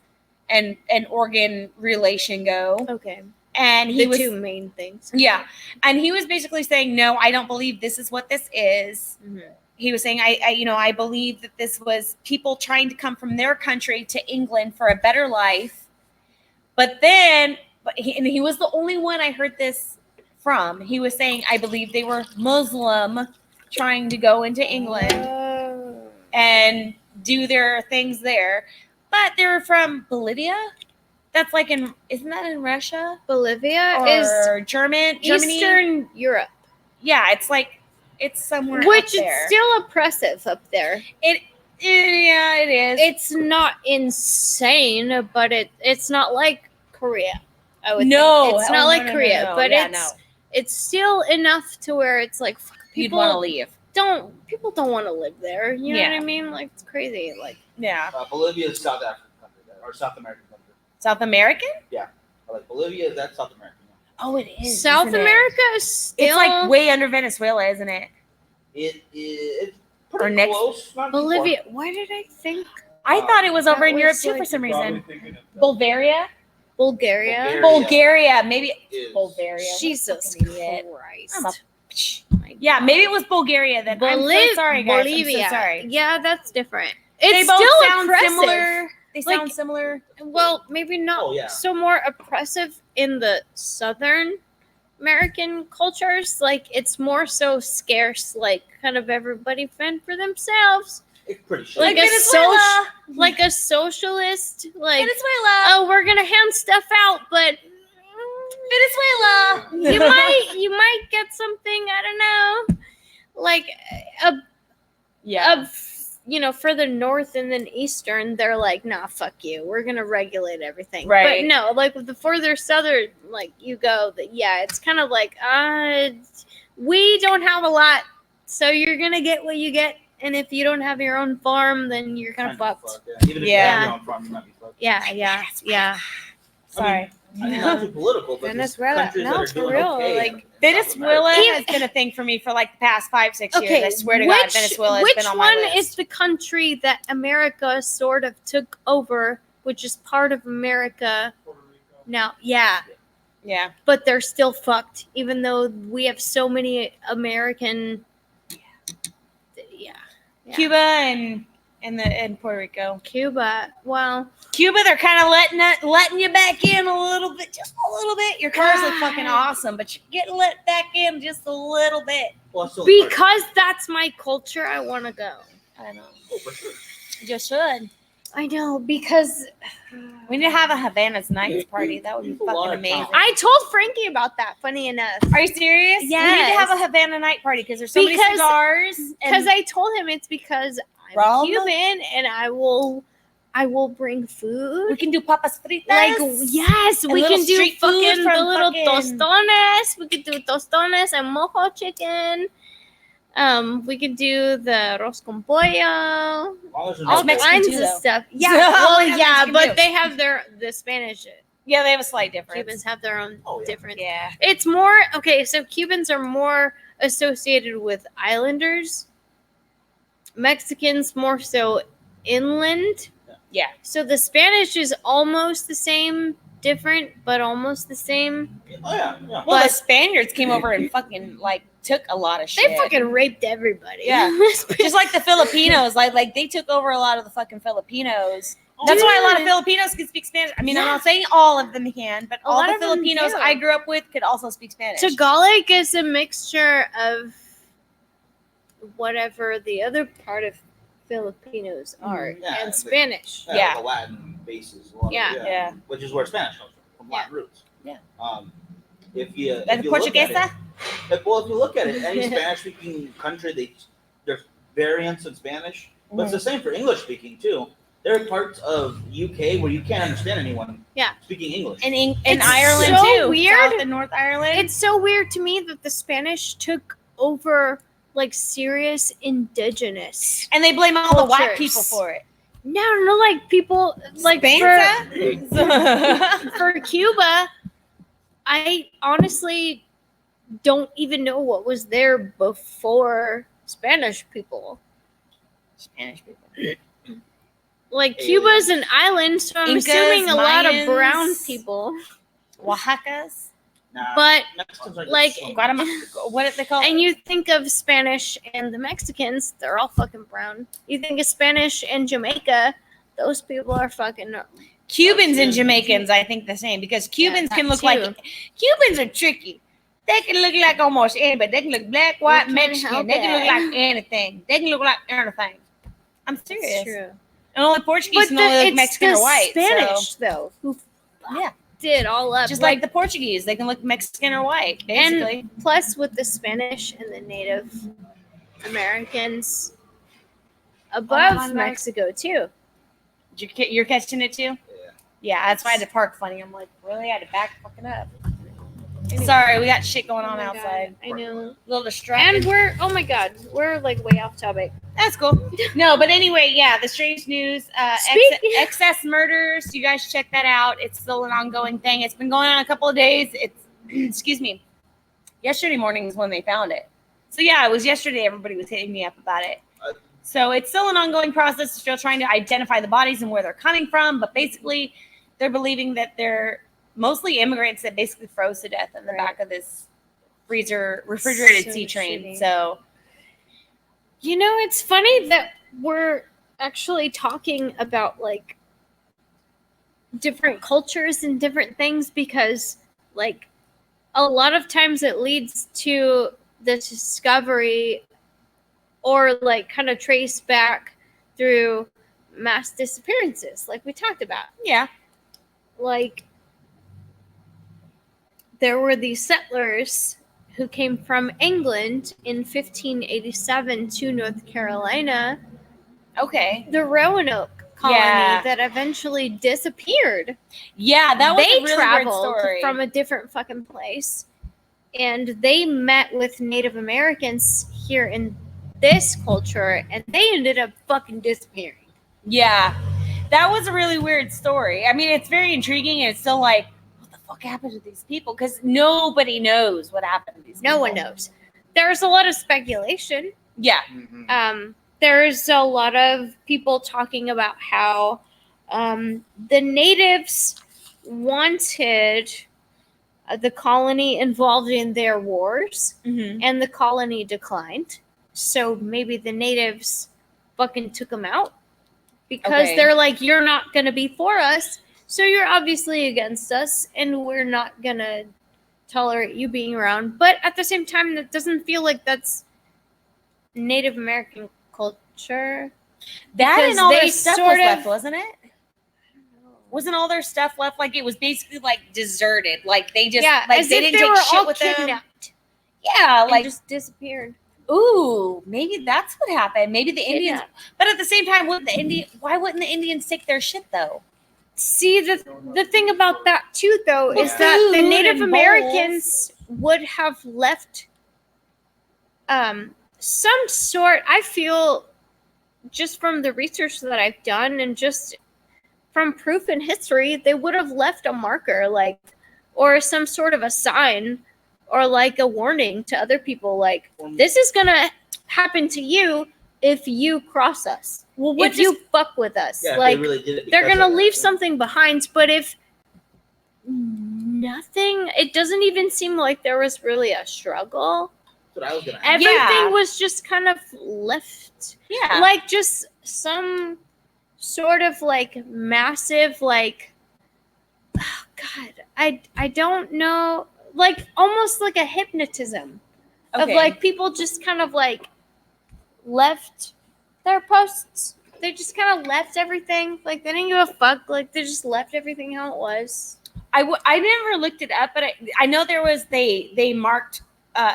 and organ relation go. Okay. And he The was. two main things. Yeah. And he was basically saying, no, I don't believe this is what this is. Mhm. He was saying, I believe that this was people trying to come from their country to England for a better life. But then, he was the only one I heard this from. He was saying, I believe they were Muslim trying to go into England and do their things there. But they were from Bolivia. That's like isn't that in Russia? Bolivia Or is Germany? Eastern Europe, Yeah, it's somewhere which up is there. still oppressive up there. Yeah, it is. It's not insane, but it's not like Korea. I would No, think. It's not like Korea, no. but Yeah, it's still enough to where it's like fuck, you'd want to people leave. people don't want to live there. You know Yeah. what I mean? Like it's crazy. Like Yeah, Bolivia is South African country, or South American country. South American. Like Bolivia, that's South American. Oh, it is. South isn't it? America is still It's like way under Venezuela, isn't it? It's Or pretty next- close. Not too Bolivia. Why did I think I thought it was over that in Europe was too for like- some Probably reason. thinking of Bulgaria. Bulgaria? Bulgaria, maybe. far. Is- Bulgaria. What a Jesus fucking idiot. Christ. I'm a- My Yeah, maybe it was Bulgaria then. I'm so sorry, guys. Bolivia. I'm so sorry. Yeah, that's different. They It's both still sound oppressive. similar. They Like- sound similar. Well, maybe not Oh, yeah. so more oppressive in the Southern American cultures. Like it's more so scarce. Like kind of everybody fend for themselves. It's pretty shitty. Like a Venezuela. Like a socialist. Like Venezuela. oh, we're gonna hand stuff out, but Venezuela. you might get something. I don't know. Like further north and then eastern, they're like, nah, fuck you. We're gonna regulate everything. Right. But no, like with the further southern, like you go, it's kind of like, we don't have a lot, so you're gonna get what you get. And if you don't have your own farm, then you're kind of fucked. Even if Yeah. you have your own farm, you might be fucked. Yeah. Sorry. I mean, not too political, but Venezuela. there's countries No, that are for doing real, okay. like, in South Venezuela America. has been a thing for me for like the past 5-6 years. Okay, I swear to God, Venezuela has which been on my one list. is the country that America sort of took over, which is part of America Puerto Rico. now? Yeah. Yeah. but they're still fucked, even though we have so many American. Yeah. Cuba and Puerto Rico. Cuba. Well, Cuba, they're kind of letting you back in a little bit, just a little bit. Your cars look fucking God. awesome, but you're getting let back in just a little bit. Well, still because that's my culture, I want to go. I know. oh, for sure. You should. I know, because We need to have a Havana's Nights party. That would be People fucking are amazing. I told Frankie about that, funny enough. Are you serious? We need to have a Havana night party because there's so many Because- cigars. Because I told him it's because I'm Roma? Cuban and I will bring food. we can do papas fritas. Like, yes, And we little can do street food fucking from the little fucking- tostones. We could do tostones and mojo chicken. We could do the arroz con pollo. As long as there's All no Mexican kinds too, of though. stuff. Yeah, Yeah, well, we have yeah, Mexican but too. they have the Spanish. Yeah, they have a slight difference. Cubans have their own Oh, yeah. different. Yeah. It's more okay. So Cubans are more associated with islanders. Mexicans more so inland. Yeah. So the Spanish is almost the same, different, but almost the same. Oh yeah, yeah. Well, the But- Spaniards came over and fucking like took a lot of shit. They fucking raped everybody. Yeah. Just like the Filipinos, like they took over a lot of the fucking Filipinos. That's why a lot of Dude. Filipinos can speak Spanish. I mean, I'm Yeah. not saying all of them can, but A all lot the of them Filipinos do. I grew up with could also speak Spanish. Tagalog is a mixture of whatever the other part of Filipinos are Yeah, and the- Spanish. Yeah. The Latin basis. A lot of it, Yeah. Yeah. Which is where Spanish comes from Latin roots. Yeah. If you Like if the you look at Portuguesa? it, if you look at it, any Spanish-speaking country, there's variants in Spanish, but it's the same for English-speaking too. There are parts of UK where you can't understand anyone speaking English. And in It's Ireland so too. weird. South and North Ireland. It's so weird to me that the Spanish took over like serious indigenous. and they blame all the white cultures. people for it. No, like people like Spanza? for Cuba, I honestly don't even know what was there before Spanish people. Spanish people. Like Cuba's an island, so I'm Incas, assuming a lot of Mayans. brown people. Oaxacas. Nah, But Mexicans are like- just so- Guatemala. What did they call and it? you think of Spanish and the Mexicans, they're all fucking brown. You think of Spanish and Jamaica, those people are fucking Cubans and Jamaicans, I think the same because Cubans that can look too. like Cubans are tricky. They can look like almost anybody. They can look black, white, You can't Mexican. help They can look it. like anything. They can look like anything. I'm serious. It's true. And only Portuguese can only look it's Mexican the or white. Spanish so- though, who Yeah. did all up. Just like the Portuguese, they can look Mexican or white, And- basically. plus with the Spanish and the Native Americans above my Mexico too. You're catching it too? Yeah. Yeah, that's why I had to park funny. I'm like, really? I had to back fucking up. Sorry, we got shit going on Oh my God, outside. I know. A little distracted. And we're like way off topic. That's cool. No, but anyway, yeah, the strange news, Speaking- excess murders. You guys check that out. It's still an ongoing thing. It's been going on a couple of days. It's excuse me. Yesterday morning is when they found it. So yeah, it was yesterday. Everybody was hitting me up about it. So it's still an ongoing process. Still trying to identify the bodies and where they're coming from. But basically, they're believing that they're mostly immigrants that basically froze to death in the Right. back of this refrigerated So sea train. shitty. So You know, it's funny that we're actually talking about like different cultures and different things because like a lot of times it leads to the discovery or like kind of trace back through mass disappearances like we talked about. yeah. Like there were these settlers who came from England in 1587 to North Carolina, Okay. the Roanoke colony Yeah. that eventually disappeared. Yeah, that was They a really traveled weird story. from a different fucking place and they met with Native Americans here in this culture and they ended up fucking disappearing. Yeah, that was a really weird story. I mean, it's very intriguing, and it's still like, what the fuck happened to these people? Because nobody knows what happened to these people. No one knows. There's a lot of speculation. Yeah, Mhm. There's a lot of people talking about how the natives wanted the colony involved in their wars, Mm-hmm. and the colony declined. So maybe the natives fucking took them out because Okay. they're like, you're not going to be for us, so you're obviously against us, and we're not going to tolerate you being around. But at the same time, that doesn't feel like that's Native American culture. That Because and all their they stuff sort was of- left, wasn't it? Wasn't all their stuff left? Like, it was basically like deserted. Like, they just, Yeah, like, as they if didn't they were take shit all with them. kidnapped Yeah, and like, just disappeared. ooh, maybe that's what happened. Maybe the Indians, Kidnapped. but at the same time, why wouldn't the Indians take their shit though? See, the thing about that too, though, Well, is that the food Native and Americans would have left some sort. I feel, just from the research that I've done and just from proof in history, they would have left a marker, like, or some sort of a sign, or like a warning to other people, like, this is gonna happen to you if you cross us. Well, If you fuck with us, Yeah, like, they really did it they're because gonna of that, leave yeah. something behind. But if nothing, it doesn't even seem like there was really a struggle. That's what I was gonna ask. Everything Yeah. was just kind of left, Yeah. like, just some sort of like massive, like, oh God, I don't know, like almost like a hypnotism of like people just kind of like left their posts. They just kind of left everything. Like, they didn't give a fuck. Like, they just left everything how it was. I never looked it up, but I know there was, they marked,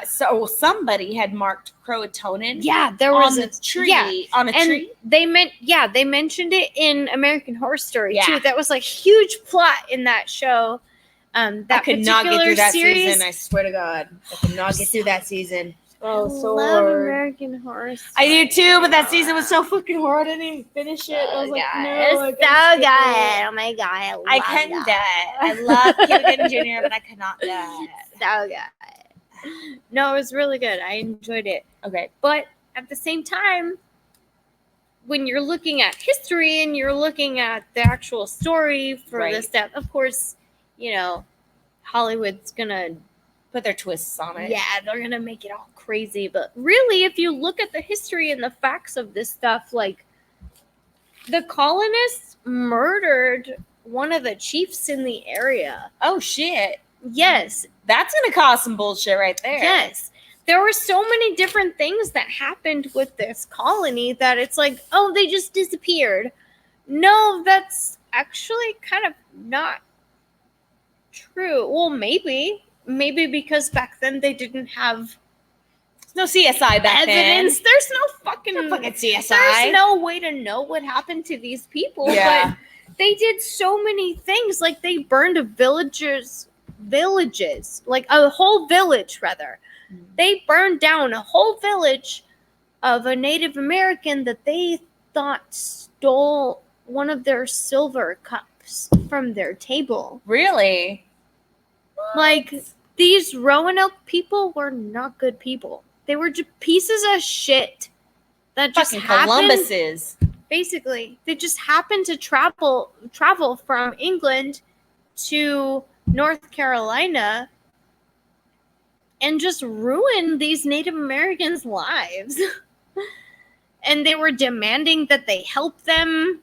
so somebody had marked Croatoan Yeah, there on was the a tree. Yeah, On a and tree. they mentioned it in American Horror Story Yeah. too. That was like huge plot in that show. That I could not get through that series. season. I swear to God, I could not get through that season. I love American Horror Story. I do too, but that season was so fucking hard. I didn't even finish it. I was like, God, no, it's I so gotta good. skip it. Oh my God, I couldn't do it. I love Cuba Jr., but I could not do it. So good. No, it was really good. I enjoyed it. Okay. But at the same time, when you're looking at history and you're looking at the actual story for Right. this stuff, of course, you know, Hollywood's gonna, Put their twists on it. yeah, they're gonna make it all crazy. But really, if you look at the history and the facts of this stuff, like, the colonists murdered one of the chiefs in the area. Oh, shit. Yes, That's going to cause some bullshit right there. yes. There were so many different things that happened with this colony that it's like, oh, they just disappeared. No, that's actually kind of not true. Well, maybe because back then they didn't have No CSI back evidence. then. There's no fucking, No fucking CSI. there's no way to know what happened to these people. Yeah. But they did so many things. Like, they burned villages, like a whole village, rather. They burned down a whole village of a Native American that they thought stole one of their silver cups from their table. Really? Like, these Roanoke people were not good people. They were just pieces of shit that just Fucking happened. Columbuses. Basically, they just happened to travel from England to North Carolina and just ruin these Native Americans' lives. And they were demanding that they help them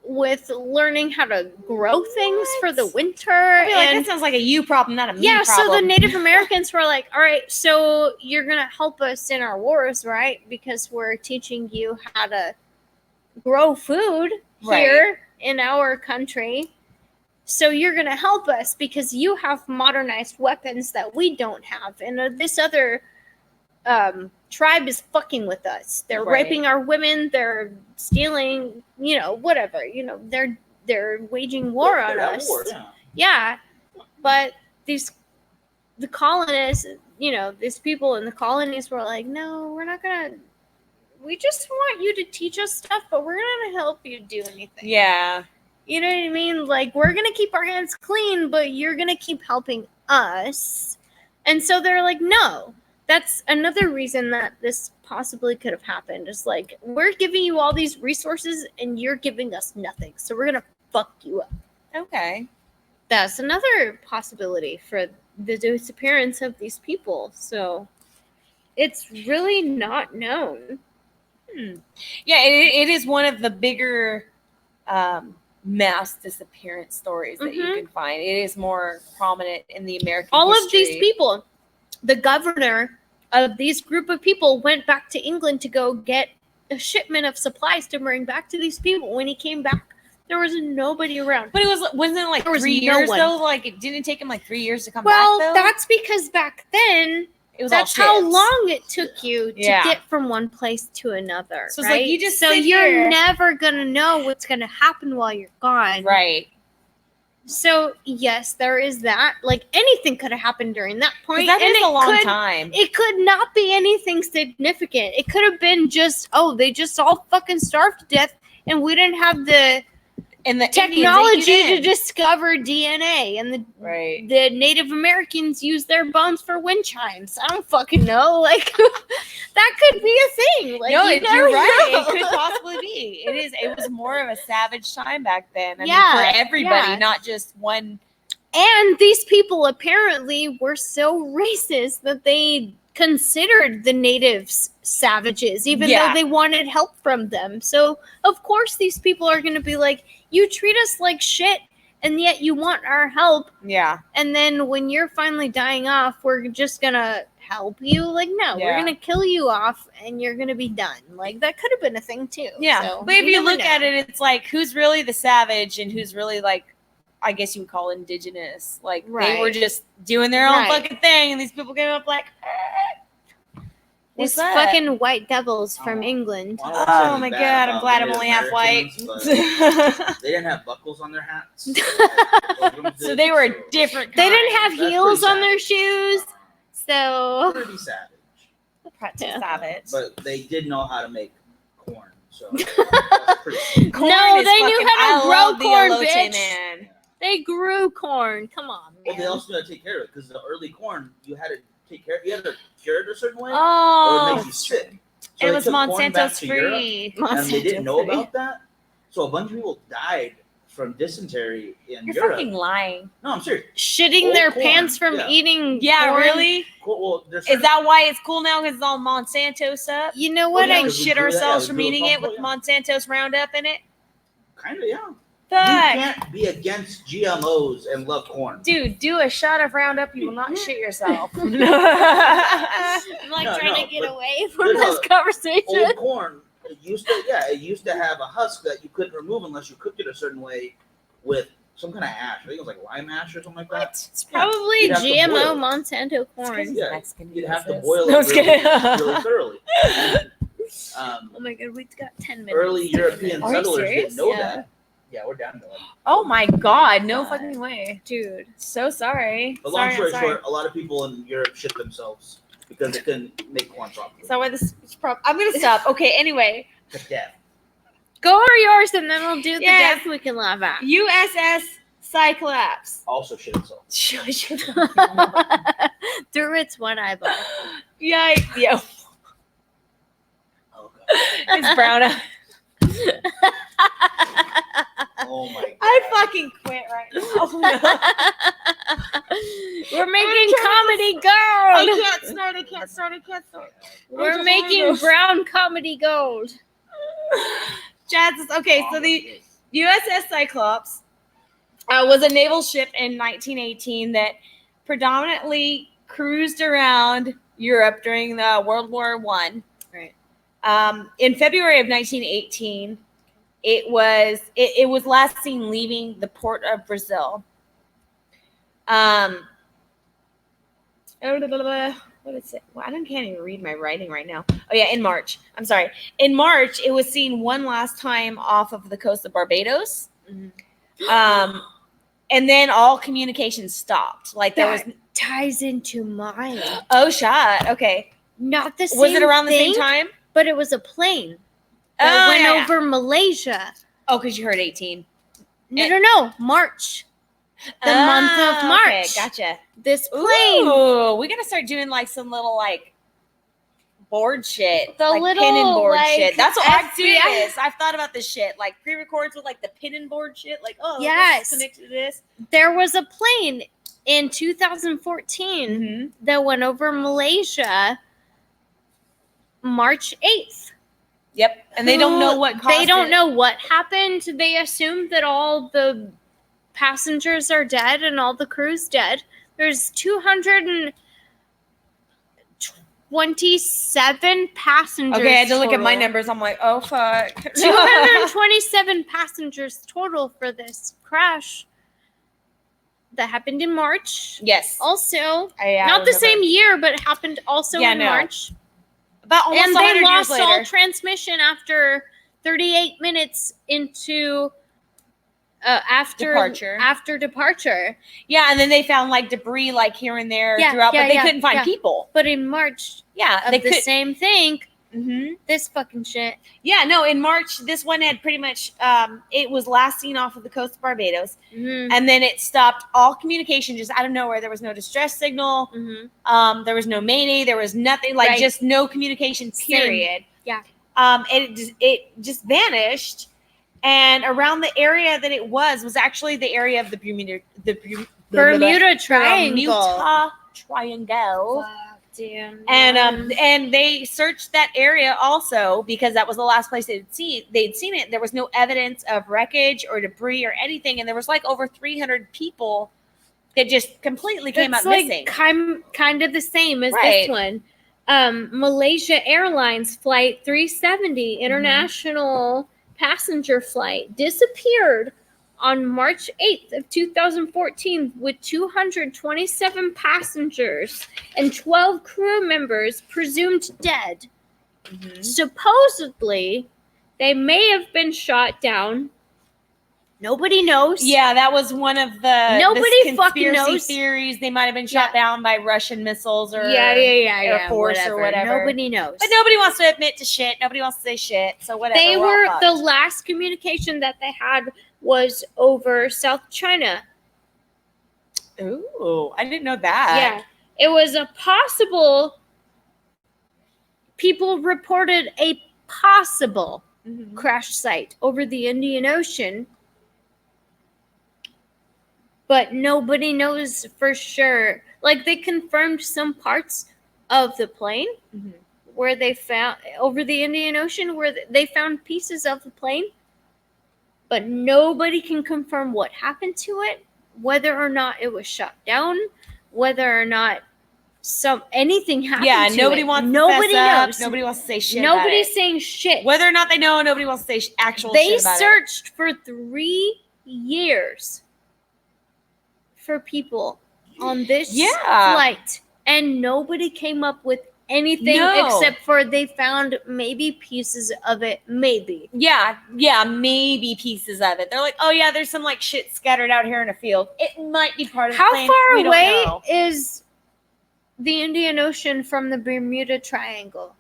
with learning how to grow things for the winter. I feel like And that sounds like a you problem, not a me yeah, problem. so the Native Americans were like, all right, so you're going to help us in our wars, right? Because we're teaching you how to grow food here in our country. So you're going to help us because you have modernized weapons that we don't have. And this other tribe is fucking with us. They're Right. raping our women. They're stealing, whatever. They're waging war on They're at us. war, yeah. Yeah, but the colonists, these people in the colonies were like, no, we're not gonna. We just want you to teach us stuff, but we're not gonna help you do anything. Yeah. You know what I mean? Like, we're gonna keep our hands clean, but you're gonna keep helping us. And so they're like, no. That's another reason that this possibly could have happened. Is like, we're giving you all these resources and you're giving us nothing. So we're gonna fuck you up. Okay. that's another possibility for the disappearance of these people. So it's really not known. Yeah, it is one of the bigger mass disappearance stories that you can find. It is more prominent in the American All history. of these people, the governor of these group of people went back to England to go get a shipment of supplies to bring back to these people. When he came back, there was nobody around. But wasn't it like There was 3 no years one. though? Like it didn't take him like 3 years to come Well, back though? that's because back then, It was that's all how ships. long it took you to Yeah. get from one place to another. So it's right? like you just so sit you're here. never gonna know what's gonna happen while you're gone. Right. So yes, there is that. Like anything could have happened during that point. That and is a long could, time. It could not be anything significant. It could have been just, they just all fucking starved to death, and we didn't have the And the technology to discover DNA, and right. the Native Americans use their bones for wind chimes. I don't fucking know. Like that could be a thing. Like, No, you you're never right. know. It could possibly be. It was more of a savage time back then. I mean, Yeah, for everybody, yeah. not just one. And these people apparently were so racist that they considered the natives savages, even Yeah. though they wanted help from them. So, of course, these people are going to be like, you treat us like shit, and yet you want our help. Yeah. And then when you're finally dying off, we're just going to help you. Like, no, we're Yeah. going to kill you off, and you're going to be done. Like, that could have been a thing, too. Yeah. So, But if you never look know. at it, it's like who's really the savage and who's really like, I guess you would call indigenous. Like they were Right. just doing their own Right. fucking thing, and these people came up like, what's These that? fucking white devils from Oh. England. Well, I don't wanna say Oh anything my bad god, I'm about glad I'm Native only half white. Americans, but they didn't have buckles on their hats. So they were different. They didn't have That's heels pretty on their savage. shoes, so Pretty savage. Yeah. savage. But they did know how to make corn, so that's pretty. Corn No, is they knew fucking- how to I grow love the corn, elote, bitch. man. they grew corn. Come on, Well, they man. also had to take care of it because the early corn you had to take care. You had to cure it a certain way, or it Oh, makes you sick. So it they was took corn back Monsanto's to Europe, free. and they didn't know Monsanto about that. So a bunch of people died from dysentery in You're Europe. fucking lying. No, I'm serious. Shitting Old their corn, pants from yeah. eating. Yeah, corn. really? Cool. Well, there's Is that why it's cool now? Because it's all Monsanto stuff. You know Well, what? yeah, We I because we shit grew that, ourselves we from grew eating it it with yeah. Monsanto's Roundup in it. Kind of, yeah. Fuck. You can't be against GMOs and love corn. Dude, do a shot of Roundup. You will not shit yourself. I'm like No, trying no, to get but away from there's this a conversation. Old corn it used to have a husk that you couldn't remove unless you cooked it a certain way with some kind of ash. I think it was like lime ash or something like that. It's probably You'd have to GMO boil it. Monsanto corn. Yeah, Mexican you'd have to uses. boil No, it I'm just kidding. really thoroughly. And, Oh my god, we've got 10 minutes. early European Are you settlers serious? didn't know Yeah. that. Yeah, we're down to it. Oh my god, no fucking way. Dude. So sorry. But long story sorry. short, a lot of people in Europe shit themselves because they couldn't make corn properly. Is that why this is I'm gonna stop. Okay, anyway. To death. Go over yours and then we'll do the Yes. death we can laugh at. USS Cyclops. Also shit itself. Through its one eyeball. Yikes. Yo. Oh god. It's brown eye. Oh my god. I fucking quit right now. We're making comedy gold. I can't start. We're making brown comedy gold. Jazz is okay. So the USS Cyclops was a naval ship in 1918 that predominantly cruised around Europe during the World War I. Right. In February of 1918, it was last seen leaving the port of Brazil. What is it? Well, can't even read my writing right now. Oh yeah, in March. I'm sorry. In March, it was seen one last time off of the coast of Barbados. And then all communication stopped. Like there was. Ties into mine. Oh, shot. Okay. Not the same. Was it around the thing, same time? But it was a plane that went yeah. over Malaysia. Oh, because you heard 18. No. March. The month of March. Okay, gotcha. This plane. Ooh, we gotta start doing like some little like board shit. The like little, pin and board like, shit. That's what I'm FBI serious. I've thought about this shit. Like pre-records with like the pin and board shit. Like, oh, Yes. this is connected to this. There was a plane in 2014 Mm-hmm. that went over Malaysia March 8th. Yep. And they don't know what caused They don't it. know what happened. They assume that all the passengers are dead and all the crew's dead. There's 227 passengers. Okay, I had to look at my total. numbers. I'm like, oh fuck. 227 passengers total for this crash that happened in March. Yes. Also, I not the remember. same year, but it happened also Yeah, in no. March. About almost And 100 they years lost later. all transmission after 38 minutes into after departure. Yeah, and then they found like debris like here and there throughout, but they couldn't find people. But in March Yeah, of they the could. same thing, Mm-hmm. this fucking shit. Yeah, no. In March, this one had pretty much. It was last seen off of the coast of Barbados, Mm-hmm. and then it stopped all communication just out of nowhere. There was no distress signal. Mm-hmm. There was no mayday. There was nothing. Like Right. just no communication. Same. Period. Yeah. It just vanished. And around the area that it was actually the area of the Bermuda Triangle. Bermuda Triangle. Fuck, damn. And they searched that area also because that was the last place they'd seen it. There was no evidence of wreckage or debris or anything, and there was like over 300 people that just completely came out missing. Kind of the same as Right. this one. Malaysia Airlines Flight 370 international passenger flight disappeared on March 8th of 2014 with 227 passengers and 12 crew members presumed dead. Mhm. Supposedly, they may have been shot down. Nobody knows. Yeah, that was one of the Nobody fucking conspiracy knows. theories. They might have been shot down by Russian missiles or Air Force or whatever. Nobody knows. But nobody wants to admit to shit. Nobody wants to say shit. So whatever. They we're were all the fucked. last communication that they had was over South China. Ooh, I didn't know that. Yeah, it was a possible. People reported a possible Mhm. crash site over the Indian Ocean, but nobody knows for sure. Like they confirmed some parts of the plane Mhm. where they found over the Indian Ocean where they found pieces of the plane, but nobody can confirm what happened to it, whether or not it was shot down, whether or not anything happened Yeah, to nobody it. wants Nobody to fess up. knows. Nobody wants to say shit. Nobody's about saying shit. it. Whether or not they know, nobody wants to say actual They shit about searched for 3 years for people on this Yeah. flight, and nobody came up with anything No. except for they found maybe pieces of it, maybe. it. Yeah, maybe pieces of it. They're like, oh yeah, there's some like shit scattered out here in a field. It might be part of the How plane. far We don't away know. is the Indian Ocean from the Bermuda Triangle?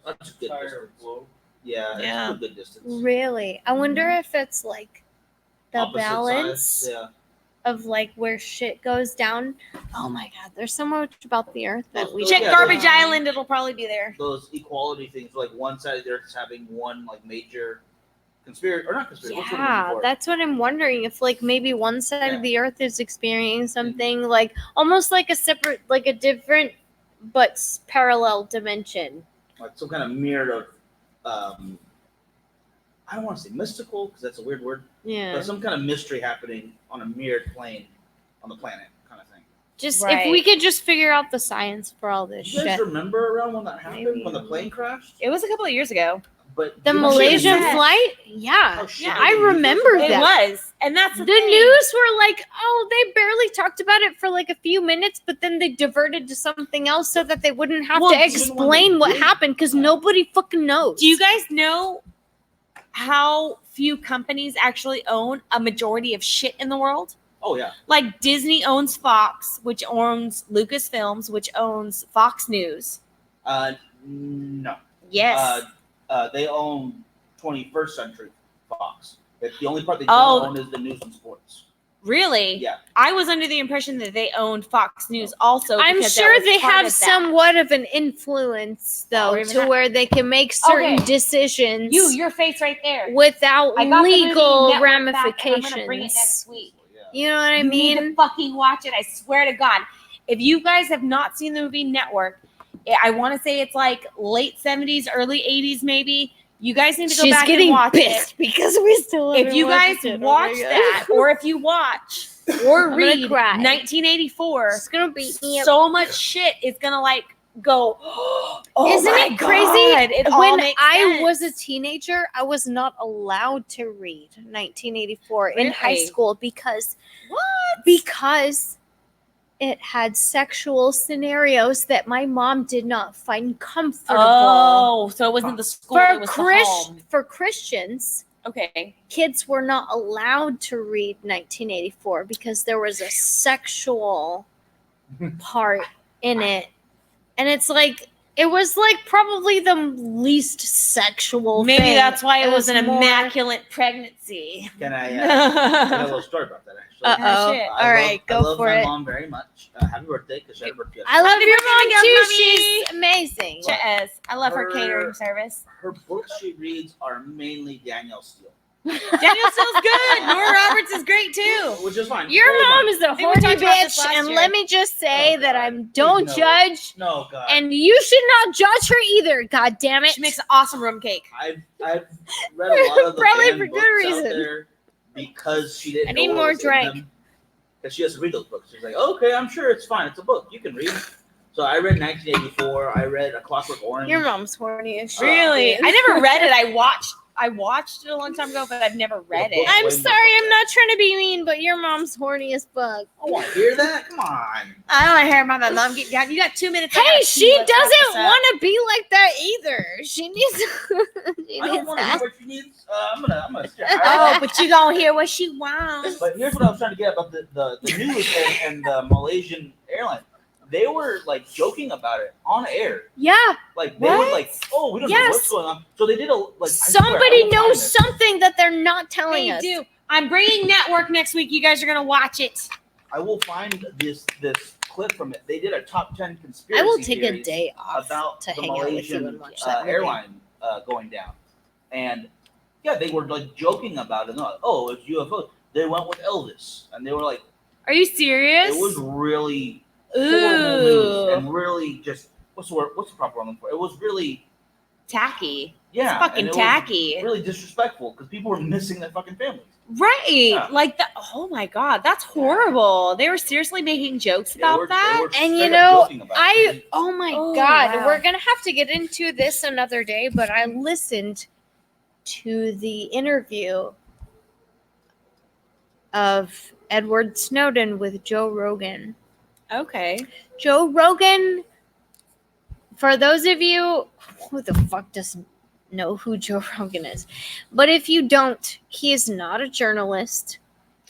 That's a good Entire distance. globe. Yeah, Yeah. it's a good distance. Really? I wonder if it's like the Opposite balance sides, yeah. of like where shit goes down. Oh my god, there's so much about the earth that we Check Yeah, Garbage don't know. Island. It'll probably be there. Those equality things, like one side of the earth is having one like major conspiracy or not conspiracy. what's the word I'm Yeah, looking for? that's what I'm wondering. If like maybe one side Yeah. of the earth is experiencing something like almost like a separate, like a different but parallel dimension. Like some kind of mirror of I don't want to say mystical because that's a weird word, Yeah. but some kind of mystery happening on a mirrored plane on the planet, kind of thing. Just Right. if we could just figure out the science for all this Do you guys shit. remember around when that happened, Maybe. when the plane crashed? It was a couple of years ago. But The do you remember Malaysian news? flight? Yeah. How shitty I the news was remember about It that. was, and that's The the thing. news were like, oh, they barely talked about it for like a few minutes, but then they diverted to something else so that they wouldn't have Well, to even when explain they what did- happened because nobody fucking knows. Do you guys know how few companies actually own a majority of shit in the world? Oh yeah. Like Disney owns Fox, which owns Lucasfilms, which owns Fox News. No. Yes. They own 21st Century Fox. The only part they Oh. don't own is the news and sports. Really? Yeah. I was under the impression that they owned Fox News also. I'm because that sure was they part have of that. somewhat of an influence, though, Or even to that- where they can make certain Okay. decisions Your face right there. without I got the movie legal Network back, and I'm gonna bring it ramifications. next week. You know what I You need to mean? fucking watch it. I swear to God. If you guys have not seen the movie Network, I want to say it's like late 70s, early 80s, maybe. You guys need to go She's back getting and watch pissed it. because we still haven't If you guys watched it. watch Oh my that, God. or if you watch or I'm gonna read cry. 1984, She's gonna beat me up. so much shit is gonna like go. Oh Isn't my it crazy? God, it all When makes I sense. was a teenager, I was not allowed to read 1984 in high Really? school because What? because it had sexual scenarios that my mom did not find comfortable. Oh, so it wasn't the school, it was the home. For Christians, Okay. kids were not allowed to read 1984 because there was a sexual part in it. And it's like, it was like probably the least sexual Maybe thing. that's why it was an more- immaculate pregnancy. Can I tell a little story about that, actually? Uh-oh. shit. All right, I go love for my it. mom very much. Happy birthday, because she had a birthday I love Happy your birthday, mom too. Mommy. She's amazing. Yes, I love her Her- catering service. Her books she reads are mainly Danielle Steele. Daniel Steele's good. Nora Roberts is great too. Which is fine. Your Totally mom fine. is a think we horny talked about this bitch, last and year. let me just say Oh, that God. don't No. judge, No, God. and you should not judge her either. God damn it! She makes an awesome rum cake. I've read a lot of the Probably banned for good books reason. out there because she didn't I know need what more was in drink. them. Because she has to read those books. She's like, okay, I'm sure it's fine. It's a book. You can read. So I read 1984. I read A Clockwork Orange. Your mom's horny as shit. Really? I never read it. I watched it a long time ago, but I've never read it. I'm Way sorry, more I'm not trying to be mean, but your mom's horny as fuck. I want to hear that. Come on. I don't want to hear about my mom getting down. You got 2 minutes. I Hey, gotta she pee. Let's wrap doesn't this up. want to be like that either. She needs. she I don't needs want to hear that. what she needs. I'm gonna. Oh, but you gonna hear what she wants. But here's what I was trying to get about the news and the Malaysian airline. They were like joking about it on air. Yeah, Like they were What? like, "Oh, we don't know Yes. what's going on." So they did a like. I swear, somebody I will find knows this. something that they're not telling They us. do. I'm bringing Network next week. You guys are gonna watch it. I will find this clip from it. They did a top 10 conspiracy. I will take a theories day off about to the hang out with you Malaysian and watch that movie. airline going down, and yeah, they were like joking about it. They're like, "Oh, it's UFO." They went with Elvis, and they were like, Are you serious? it was really horrible Ooh, news and really just what's the word? What's the proper word for it? It was really tacky. yeah, Fucking and it was tacky. really disrespectful because people were missing their fucking families. Right. Yeah. Like the oh my god, that's horrible. They were seriously making jokes They about were- they that. were And straight you up know, joking about it. oh my Oh, god, wow. we're gonna have to get into this another day, but I listened to the interview of Edward Snowden with Joe Rogan. Okay. Joe Rogan, for those of you who the fuck doesn't know who Joe Rogan is, but if you don't, he is not a journalist.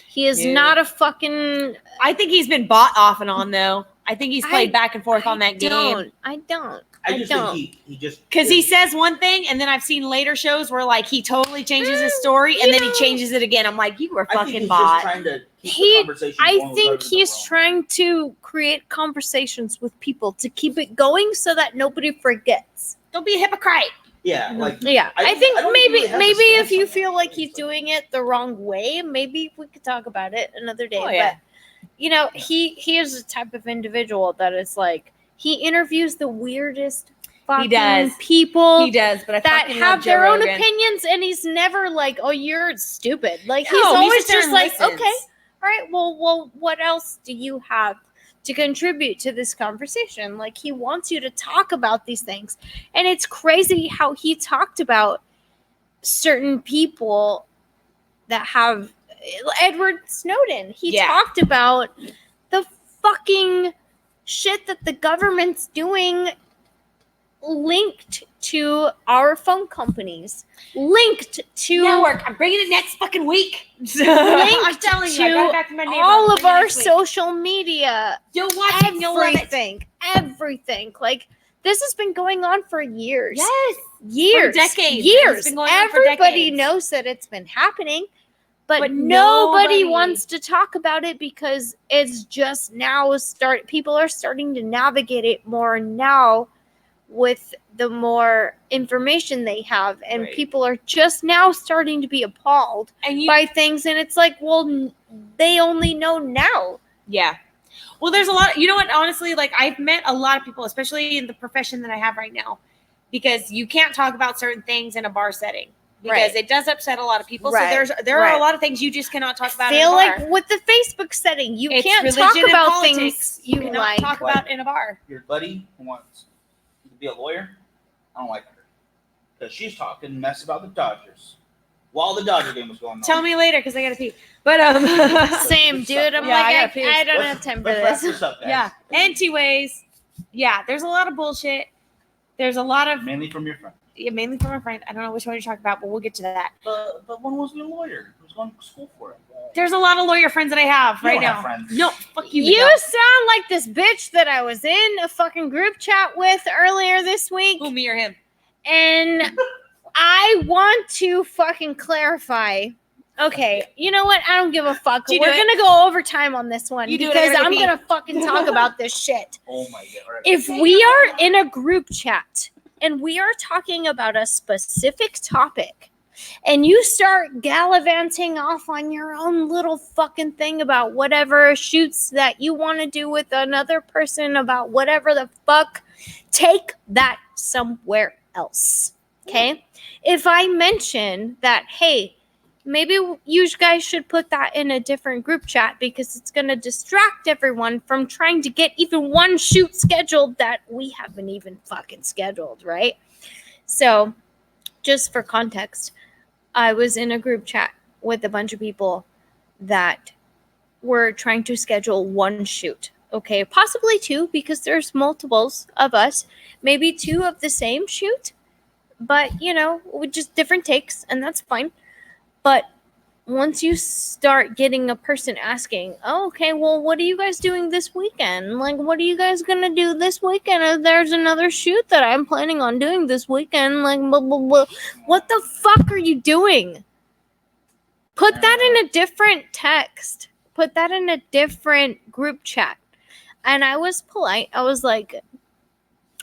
He is Yeah. not a fucking. I think he's been bought off and on though. I think he's played back and forth on that game. I don't. I just don't. think he just Because he says one thing, and then I've seen later shows where like he totally changes his story, and You then know- he changes it again. I'm like, you were I think fucking he's bought. just trying to keep He- the conversation I going think without it he's wrong. trying to create conversations with people to keep it going so that nobody forgets. Don't be a hypocrite. Yeah, like Yeah, I think I don't think he maybe really has a maybe stance if you on that. feel like he's doing it the wrong way, maybe we could talk about it another day. Oh, yeah. But you know, he is the type of individual that is like he interviews the weirdest fucking does. people He does, but I that fucking have love Joe their own Rogan. opinions, and he's never like, "Oh, you're stupid." Like No, he's always sits there just and like, listens. "Okay, all right, well, what else do you have to contribute to this conversation?" Like he wants you to talk about these things, and it's crazy how he talked about certain people that have Edward Snowden. He Yeah. talked about the fucking shit that the government's doing linked to our phone companies, linked to Network. I'm bringing it next fucking week. I'm linked telling you, I got it back to my neighbor. all I'm of bringing it our next week. social media, You'll watch it. You'll love it. everything. Like this has been going on for years. Yes. Years, For decades. It's years. been going on for Everybody decades. knows that it's been happening, But nobody wants to talk about it because it's just now people are starting to navigate it more now with the more information they have, and people are just now starting to be appalled by things, and it's like, well, they only know now. Yeah. Well, there's a lot, you know what, honestly, like I've met a lot of people, especially in the profession that I have right now, because you can't talk about certain things in a bar setting. Because it does upset a lot of people. So there are a lot of things you just cannot talk about in a bar. I feel like with the Facebook setting, you can't talk about things you cannot talk about in a bar. Your buddy who wants to be a lawyer, I don't like her. Because she's talking mess about the Dodgers while the Dodger game was going on. Tell me later, because I got to pee. But same, dude. I'm like, I don't have time for this. This up, guys. Yeah. Anyways, yeah, there's a lot of bullshit. There's a lot of... Mainly from your friend. Yeah, mainly from a friend. I don't know which one you're talking about, but we'll get to that. But one was a lawyer. Who's going to school for it. There's a lot of lawyer friends that I have right now. No, fuck you. You sound like this bitch that I was in a fucking group chat with earlier this week. Who, me or him? And I want to fucking clarify. Okay, you know what? I don't give a fuck. We're gonna go over time on this one because I'm gonna fucking talk about this shit. Oh my god! Right. If we are in a group chat and we are talking about a specific topic, and you start gallivanting off on your own little fucking thing about whatever shoots that you want to do with another person about whatever the fuck, take that somewhere else. Okay? If I mention that, hey, maybe you guys should put that in a different group chat because it's going to distract everyone from trying to get even one shoot scheduled that we haven't even fucking scheduled, right? So, just for context, I was in a group chat with a bunch of people that were trying to schedule one shoot. Okay, possibly two because there's multiples of us, maybe two of the same shoot, but with just different takes, and that's fine. But once you start getting a person asking, oh, okay, well, what are you guys doing this weekend? Like, what are you guys going to do this weekend? If there's another shoot that I'm planning on doing this weekend, like, blah, blah, blah. What the fuck are you doing? Put that in a different text. Put that in a different group chat. And I was polite. I was like,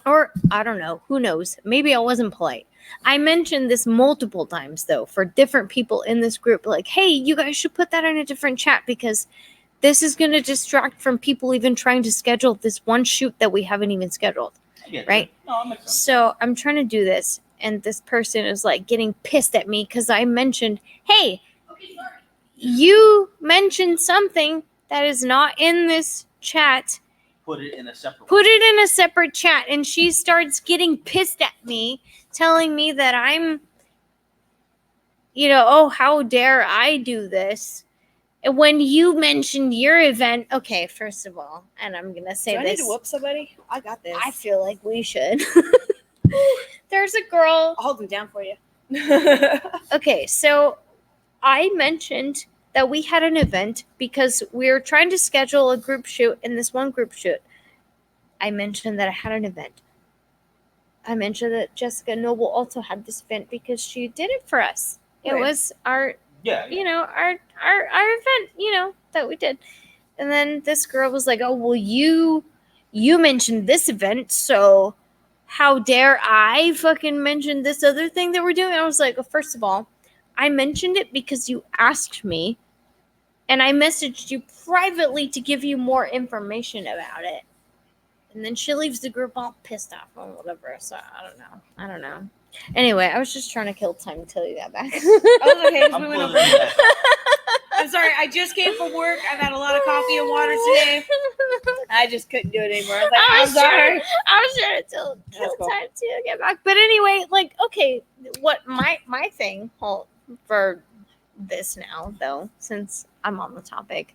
or I don't know, who knows? Maybe I wasn't polite. I mentioned this multiple times, though, for different people in this group. Like, hey, you guys should put that in a different chat because this is going to distract from people even trying to schedule this one shoot that we haven't even scheduled. Right? No, that makes sense. So I'm trying to do this, and this person is like getting pissed at me because I mentioned, hey, you mentioned something that is not in this chat. Put it in a separate chat, and she starts getting pissed at me, telling me that I'm, oh, how dare I do this? And when you mentioned your event, okay, first of all, and I'm gonna say do I this. need to whoop somebody? I got this. I feel like we should. There's a girl. I'll hold them down for you. Okay, so I mentioned that we had an event because we were trying to schedule a group shoot in this one group shoot. I mentioned that I had an event. I mentioned that Jessica Noble also had this event because she did it for us. It was our, our event, that we did. And then this girl was like, oh, well, you mentioned this event, so how dare I fucking mention this other thing that we're doing? I was like, well, first of all, I mentioned it because you asked me, and I messaged you privately to give you more information about it. And then she leaves the group all pissed off or whatever. So I don't know. Anyway, I was just trying to kill time to tell you that back. Okay, we went over. I'm sorry. I just came from work. I've had a lot of coffee and water today. I just couldn't do it anymore. I was like, I'm sorry. I was trying to kill time to get back. But anyway, like, okay, what my thing for this now, though, since I'm on the topic.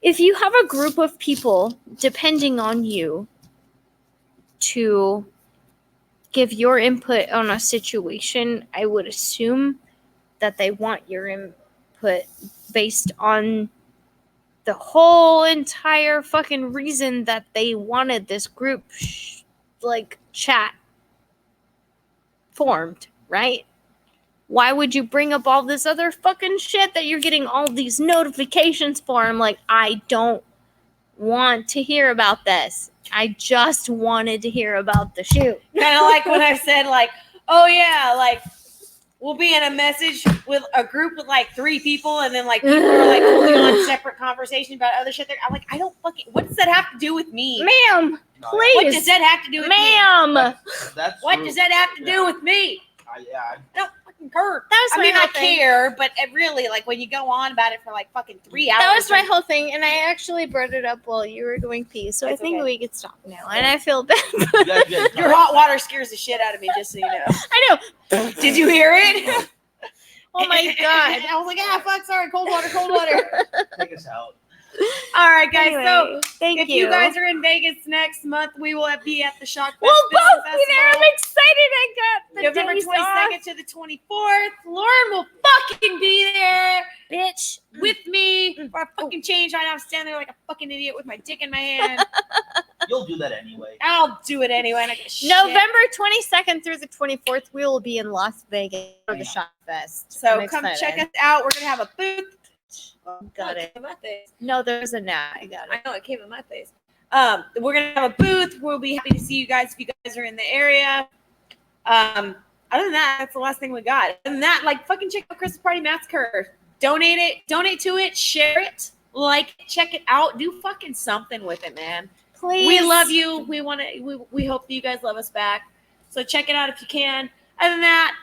If you have a group of people depending on you to give your input on a situation, I would assume that they want your input based on the whole entire fucking reason that they wanted this group chat formed, right? why would you bring up all this other fucking shit that you're getting all these notifications for? I'm like, I don't want to hear about this. I just wanted to hear about the shoot. Kind of like when I said, like, oh yeah, like, we'll be in a message with a group with like 3 people, and then like people are like holding on separate conversations about other shit. I'm like, I don't fucking. What does that have to do with me, Ma'am? Please. What does that have to do with Ma'am? That's What rude. does that have to do with me? I I don't fucking care. That was I my mean, I whole thing. care, but it really, like, when you go on about it for like fucking 3 hours. That was my whole thing, and I actually brought it up while you were going pee, so It's I think okay. we could stop now, and I feel bad. You guys get Your hot water scares the shit out of me, just so you know. I know. Did you hear it? Oh my god. I was like, fuck, sorry, cold water, cold water. take us out. All right, guys. Anyway, So thank if you guys are in Vegas next month, we will be at the Shock we'll Fest Film both be there. I'm Festival. excited. I got the November days 22nd off. to the 24th. Lauren will fucking be there Bitch. with me for a fucking change. Right now, I'm standing there like a fucking idiot with my dick in my hand. You'll do that anyway. I'll do it anyway. And I give a shit. November 22nd through the 24th, we will be in Las Vegas for the Shot Fest. So I'm come excited. check us out. We're gonna have a booth. Got Oh, it. came in my face. No, there's a nap. I got it. I know it came in my face. We're gonna have a booth. We'll be happy to see you guys if you guys are in the area. Other than that, that's the last thing we got. Other than that, like, fucking check out Christmas Party Massacre. Donate to it, share it, like it, check it out, do fucking something with it, man. Please. We love you. We hope that you guys love us back. So check it out if you can. Other than that,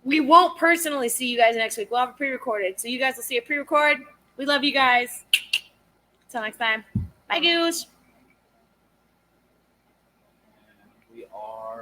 we won't personally see you guys next week. We'll have it pre-recorded. So you guys will see a pre-record. We love you guys. Until next time. Bye, Goose. We are